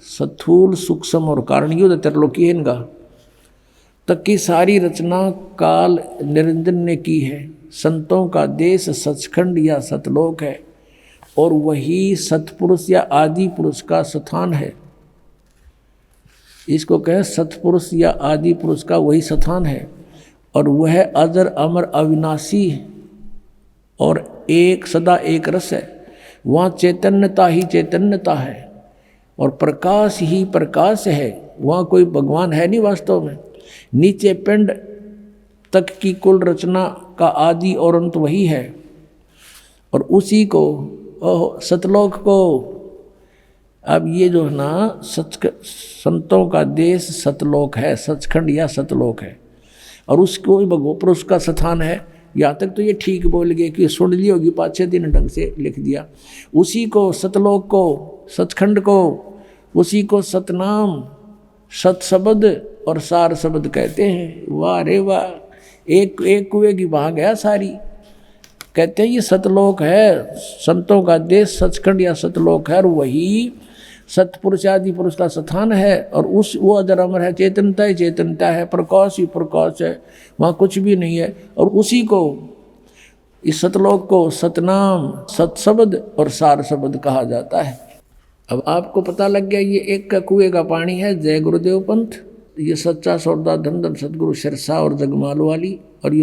स्थूल सूक्ष्म और कारण युद्ध त्रिलोकी है इनका, तक की सारी रचना काल निरंजन ने की है। संतों का देश सचखंड या सतलोक है, और वही सतपुरुष या आदि पुरुष का स्थान है। इसको कहें सतपुरुष या आदि पुरुष का वही स्थान है, और वह अजर अमर अविनाशी और एक सदा एक रस है। वहाँ चैतन्यता ही चैतन्यता है, और प्रकाश ही प्रकाश है। वहाँ कोई भगवान है नहीं वास्तव में। नीचे पिंड तक की कुल रचना का आदि और अंत वही है, और उसी को सतलोक को अब ये जो है ना संतों का देश सतलोक है, सचखंड या सतलोक है, और उसको भगवपुर उसका स्थान है। यहाँ तक तो ये ठीक बोल गए कि सुन ली होगी, 5-6 दिन ढंग से लिख दिया। उसी को सतलोक को, सचखंड को, उसी को सतनाम, सतशब्द और सार शब्द कहते हैं। वाह रे वाह, एक एक कुएं की बहा गया सारी। कहते हैं ये सतलोक है, संतों का देश सचखंड या सतलोक है, और वही सतपुरुष आदि पुरुष का स्थान है। और उस वो अजर अमर है, चेतनता ही चेतनता है, प्रकाश ही प्रकाश है, वहाँ कुछ भी नहीं है। और उसी को, इस सतलोक को सतनाम, सतशब्द और सार शब्द कहा जाता है। अब आपको पता लग गया ये एक का कुएं का पानी है जय गुरुदेव पंथ, ये सच्चा सौदा धन धन सतगुरु सिरसा और जगमाल वाली, और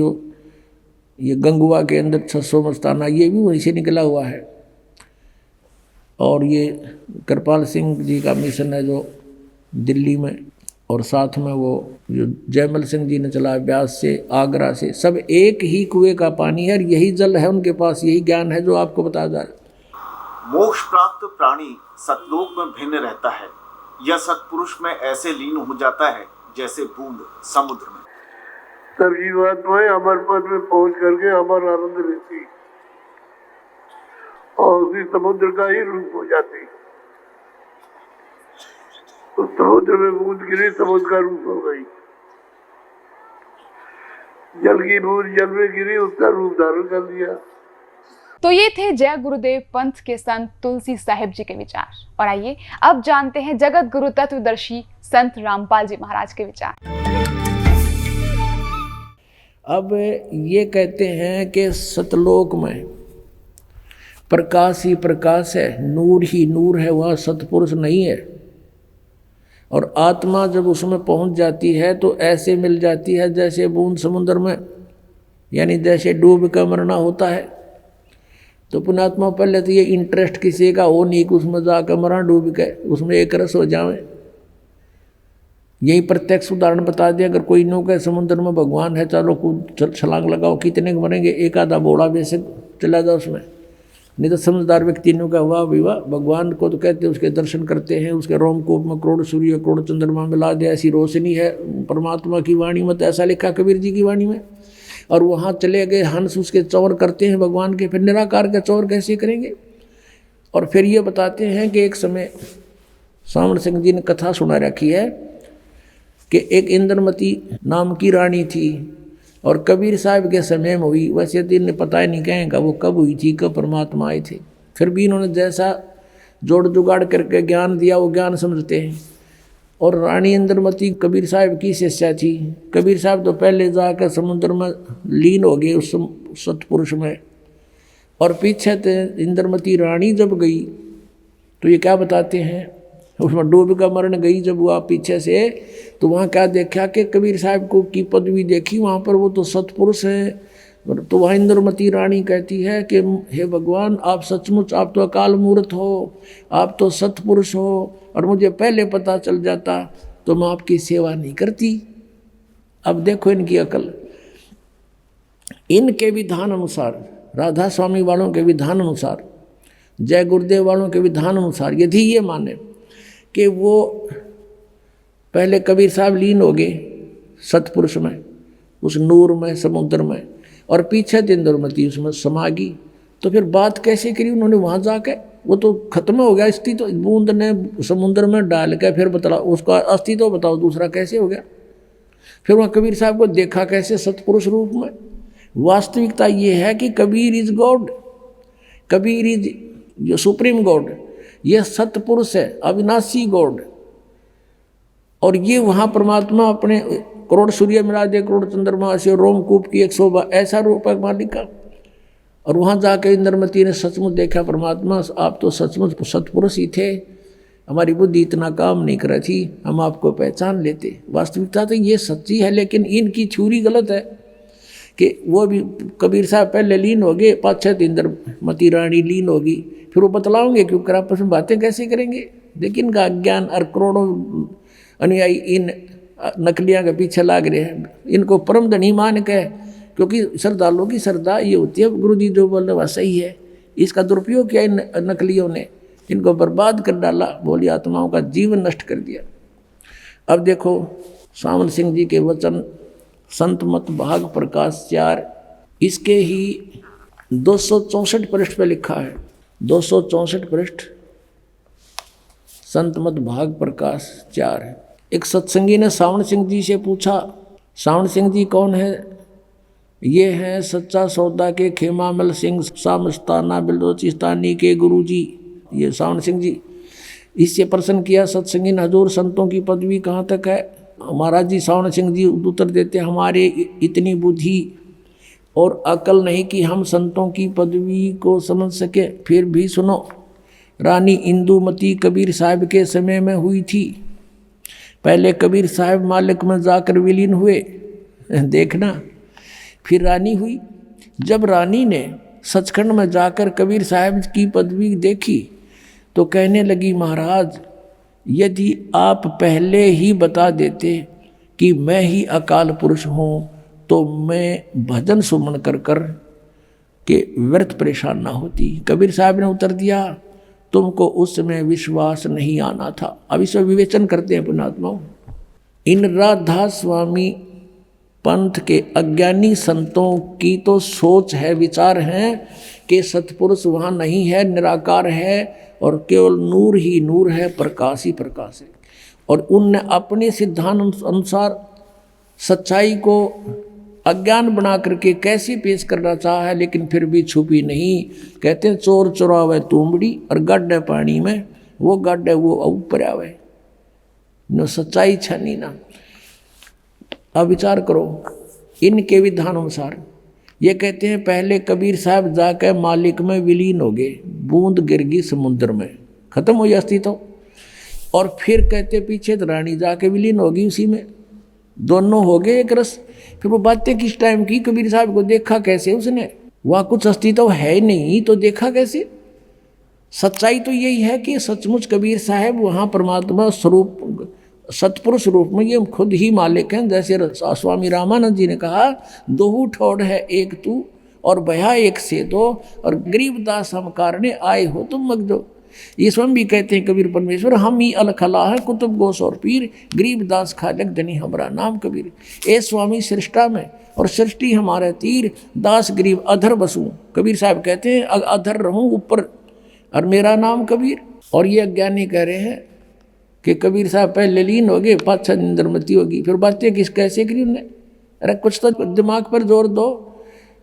ये गंगुआ के अंदर 600 मस्ताना, ये भी वहीं से निकला हुआ है। और ये कृपाल सिंह जी का मिशन है जो दिल्ली में, और साथ में वो जो जयमल सिंह जी ने चलाया ब्यास से, आगरा से, सब एक ही कुएं का पानी है, और यही जल है उनके पास, यही ज्ञान है जो आपको बताया जा रहा है। मोक्ष प्राप्त प्राणी सतलोक में भिन्न रहता है, यह सतपुरुष में ऐसे लीन हो जाता है जैसे बूंद समुद्र में। तब जीवात्माएं अमर पद में पहुंच करके अमर आनंद लेती और उसी समुद्र का ही रूप हो जाती। तो समुद्र में बूंद गिरी, समुद्र का रूप हो गई। जल की बूंद जल में गिरी, उसका रूप धारण कर लिया। तो ये थे जय गुरुदेव पंथ के संत तुलसी साहिब जी के विचार। और आइए अब जानते हैं जगत गुरु तत्वदर्शी संत रामपाल जी महाराज के विचार। अब ये कहते हैं कि सतलोक में प्रकाश ही प्रकाश है, नूर ही नूर है, वह सतपुरुष नहीं है। और आत्मा जब उसमें पहुंच जाती है तो ऐसे मिल जाती है जैसे बूंद समुद्र में, यानी जैसे डूब कर मरना होता है। तो पुण्यात्मा पहले तो ये इंटरेस्ट किसी का हो नहीं कि उसमें जाकर मरा डूब के, उसमें एक रस हो जाए। यही प्रत्यक्ष उदाहरण बता दिया, अगर कोई नो कहे समुद्र में भगवान है, चलो कूद छलांग लगाओ, कितने मरेंगे, एक आधा बोड़ा बेशक चला जाओ उसमें। नहीं तो समझदार व्यक्ति ने कहा वाह विवाह, भगवान को तो कहते हैं, उसके दर्शन करते हैं, उसके रोमकूप में करोड़ सूर्य करोड़ चंद्रमा मिला दे, ऐसी रोशनी है परमात्मा की वाणी में, तो ऐसा लिखा कबीर जी की वाणी में। और वहाँ चले गए हंस उसके चौर करते हैं भगवान के, फिर निराकार के चौर कैसे करेंगे। और फिर ये बताते हैं कि एक समय सामण सिंह जी ने कथा सुना रखी है कि एक इंद्रमती नाम की रानी थी, और कबीर साहब के समय में हुई। वैसे तो इन्हें पता ही नहीं कहेंगे वो कब हुई थी, कब परमात्मा आए थे। फिर भी इन्होंने जैसा जोड़ जुगाड़ करके ज्ञान दिया वो ज्ञान समझते हैं। और रानी इंद्रमती कबीर साहब की शिष्या थी। कबीर साहब तो पहले जाकर समुद्र में लीन हो गए उस सतपुरुष में, और पीछे तो इंद्रमती रानी जब गई तो ये क्या बताते हैं, उसमें डूब का मरण गई जब वो पीछे से, तो वहाँ क्या देखा कि कबीर साहब को की पदवी देखी, वहाँ पर वो तो सतपुरुष है। तो वहाँ इंद्रमती रानी कहती है कि हे भगवान, आप सचमुच, आप तो अकाल मूर्त हो, आप तो सतपुरुष हो, और मुझे पहले पता चल जाता तो मैं आपकी सेवा नहीं करती। अब देखो इनकी अकल, इनके विधान अनुसार, राधा स्वामी वालों के विधान अनुसार, जय गुरुदेव वालों के विधान अनुसार, यदि ये माने कि वो पहले कबीर साहब लीन हो गए सतपुरुष में, उस नूर में, समुद्र में, और पीछे इंद्रमती उसमें समा गई, तो फिर बात कैसे करी उन्होंने वहाँ जाके, वो तो खत्म हो गया अस्तित्व, तो बूंद ने समुद्र में डाल के फिर बता उसका अस्तित्व बताओ दूसरा कैसे हो गया। फिर वहाँ कबीर साहब को देखा कैसे सतपुरुष रूप में। वास्तविकता ये है कि Kabir is God, Kabir is जो सुप्रीम गॉड, ये सतपुरुष है, अविनाशी गॉड। और ये वहाँ परमात्मा अपने करोड़ सूर्य मिला दे, करोड़ चंद्रमा से, रोमकूप की 100 ऐसा रूप है मालिक का। और वहाँ जाकर इंद्रमती ने सचमुच देखा, परमात्मा आप तो सचमुच सतपुरुष ही थे, हमारी बुद्धि इतना काम नहीं कर रही थी, हम आपको पहचान लेते। वास्तविकता तो ये सच्ची है, लेकिन इनकी थ्योरी गलत है कि वो भी कबीर साहब पहले लीन हो गए, 5-6 इंद्रमती रानी लीन होगी, फिर वो बतलाओगे क्यों कर, आपस में बातें कैसे करेंगे। लेकिन इनका अज्ञान और करोड़ों अनुयायी इन नकलियाँ के पीछे लाग रहे हैं, इनको परम धनी मान के, क्योंकि श्रद्धालुओं की श्रद्धा ये होती है गुरु जी जो बोल रहे वह सही है। इसका दुरुपयोग किया इन नकलियों ने इनको बर्बाद कर डाला, भोली आत्माओं का जीवन नष्ट कर दिया। अब देखो सावन सिंह जी के वचन संत मत भाग प्रकाश 4, इसके ही 264 पृष्ठ पे लिखा है, 264 पृष्ठ संत मत भाग प्रकाश 4 है। एक सत्संगी ने सावन सिंह जी से पूछा, सावन सिंह जी कौन है? ये हैं सच्चा सौदा के खेमामल सिंह सामस्ताना बिलोचिस्तानी के गुरुजी, ये सावन सिंह जी। इससे प्रश्न किया सत्संगी ने, हजूर संतों की पदवी कहाँ तक है? महाराज जी सावन सिंह जी उत्तर देते, हमारे इतनी बुद्धि और अकल नहीं कि हम संतों की पदवी को समझ सके। फिर भी सुनो, रानी इंदुमती कबीर साहब के समय में हुई थी। पहले कबीर साहब मालिक में जाकर विलीन हुए, देखना, फिर रानी हुई। जब रानी ने सचखंड में जाकर कबीर साहब की पदवी देखी तो कहने लगी, महाराज यदि आप पहले ही बता देते कि मैं ही अकाल पुरुष हूँ तो मैं भजन सुमन कर कर के व्यर्थ परेशान ना होती। कबीर साहब ने उत्तर दिया, तुमको उस समय विश्वास नहीं आना था। अब इसमें विवेचन करते हैं पुण्यात्माओं। इन राधा स्वामी पंथ के अज्ञानी संतों की तो सोच है, विचार हैं कि सतपुरुष वहाँ नहीं है, निराकार है और केवल नूर ही नूर है, प्रकाश ही प्रकाश है। और उनने अपने सिद्धांत अनुसार सच्चाई को अज्ञान बना करके कैसे पेश करना चाहा है, लेकिन फिर भी छुपी नहीं। कहते हैं चोर चुरावे तुमड़ी और गड्ढे पानी में, वो गड्ढे वो ऊपर आवे, न सच्चाई छनी ना। अब विचार करो इनके विधान अनुसार। ये कहते हैं पहले कबीर साहब जाकर मालिक में विलीन हो गए, बूंद गिर गई समुद्र में, खत्म हो जाती तो। और फिर कहते पीछे तो रानी जाके विलीन हो गई उसी में, दोनों हो गए एक रस। फिर वो बातें किस टाइम की? कबीर साहब को देखा कैसे उसने? वहाँ कुछ अस्तित्व है नहीं तो देखा कैसे? सच्चाई तो यही है कि सचमुच कबीर साहब वहाँ परमात्मा स्वरूप सतपुरुष रूप में ये खुद ही मालिक हैं। जैसे स्वामी रामानंद जी ने कहा, दोहू ठोड़ है एक तू और भया एक से दो, और गरीबदास हम कारणे आए हो तुम मग दो। ये स्वयं भी कहते हैं कबीर परमेश्वर, हम ही अलखला है कुतुब गोस और पीर, गरीबदास खालक धनी हमारा नाम कबीर। ए स्वामी सृष्टा में और सृष्टि हमारे तीर, दास गरीब अधर बसूं। कबीर साहब कहते हैं अधर रहूं ऊपर और मेरा नाम कबीर। और ये अज्ञानी कह रहे हैं कि कबीर साहब पहले लीन हो गए, पाछा निंदरमती होगी। फिर बातें किस कैसे करी उन्होंने? अरे कुछ तो दिमाग पर जोर दो।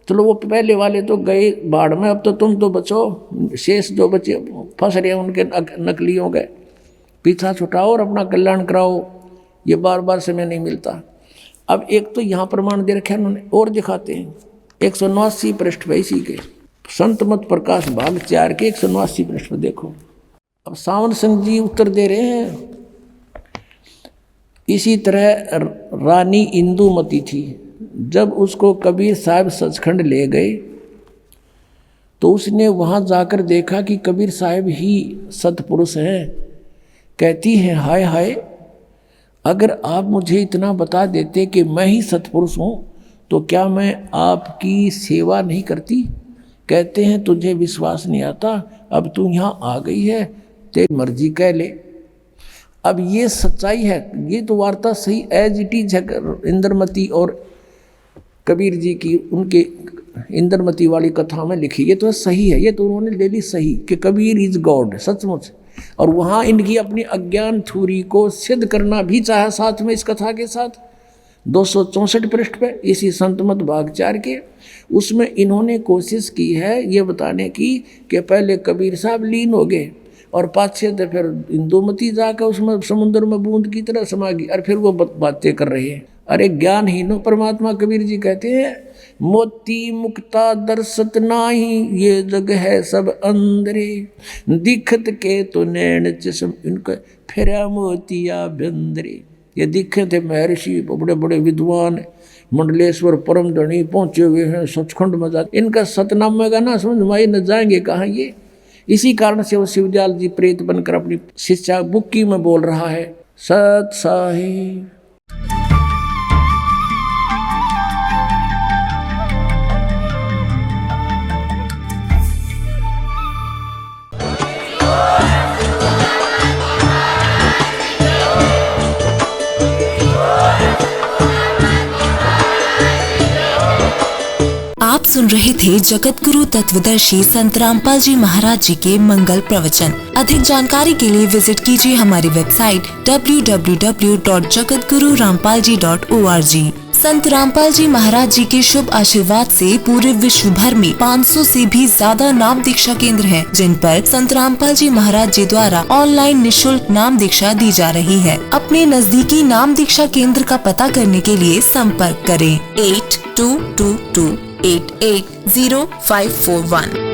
चलो वो पहले वाले तो गए बाढ़ में, अब तो तुम तो बचो, शेष जो बचे फंस रहे हैं उनके नकलियों गए, पीछा छुटाओ और अपना कल्याण कराओ। ये बार बार समय नहीं मिलता। अब एक तो यहाँ प्रमाण दे रखे उन्होंने, और दिखाते हैं 189 पृष्ठ पे इसी के संत मत प्रकाश भाग 4 के 189 पृष्ठ पे देखो। अब सावन सिंह जी उत्तर दे रहे हैं, इसी तरह रानी इंदुमती थी। जब उसको कबीर साहब सचखंड ले गए तो उसने वहाँ जाकर देखा कि कबीर साहब ही सतपुरुष हैं। कहती है, हाय हाय, अगर आप मुझे इतना बता देते कि मैं ही सतपुरुष हूँ तो क्या मैं आपकी सेवा नहीं करती? कहते हैं तुझे विश्वास नहीं आता, अब तू यहाँ आ गई है, तेरी मर्जी कह ले। अब ये सच्चाई है, ये तो वार्ता सही एज इट इज है इंद्रमती और कबीर जी की, उनके इंद्रमती वाली कथा में लिखी। ये तो सही है, ये तो उन्होंने ले ली सही कि कबीर इज गॉड सचमुच। और वहाँ इनकी अपनी अज्ञान थ्योरी को सिद्ध करना भी चाहा साथ में इस कथा के साथ। 264 पृष्ठ पे इसी संत मत भाग 4 के, उसमें इन्होंने कोशिश की है ये बताने की कि पहले कबीर साहब लीन हो गए और पाछे तो फिर इंदुमती जाकर उसमें समुद्र में बूंद की तरह समा गई, और फिर वो बातें कर रहे हैं। अरे ज्ञानहीनो परमात्मा कबीर जी कहते हैं, मोती मुक्ता दर्शत नाही, ये जग है सब अंदरे, दिखत के तो नैन चश्म इनका फेरा मोतिया बंदरे। ये दिखे थे महर्षि, बड़े बड़े विद्वान, मंडलेश्वर परम धनी पहुँचे हुए हैं सचखंड में जा, इनका सतनाम का ना समझ माई न जाएंगे कहाँ ये। इसी कारण से वो शिवदयाल जी प्रेत बनकर अपनी शिष्या बुक्की में बोल रहा है, सत साहिब। सुन रहे थे जगत गुरु तत्वदर्शी संत रामपाल जी महाराज जी के मंगल प्रवचन। अधिक जानकारी के लिए विजिट कीजिए हमारी वेबसाइट www.jagatgururampalji.org। संत रामपाल जी महाराज जी के शुभ आशीर्वाद से पूरे विश्व भर में 500 से भी ज्यादा नाम दीक्षा केंद्र हैं, जिन पर संत रामपाल जी महाराज जी द्वारा ऑनलाइन निशुल्क नाम दीक्षा दी जा रही है। अपने नजदीकी नाम दीक्षा केंद्र का पता करने के लिए संपर्क करें 8222880541।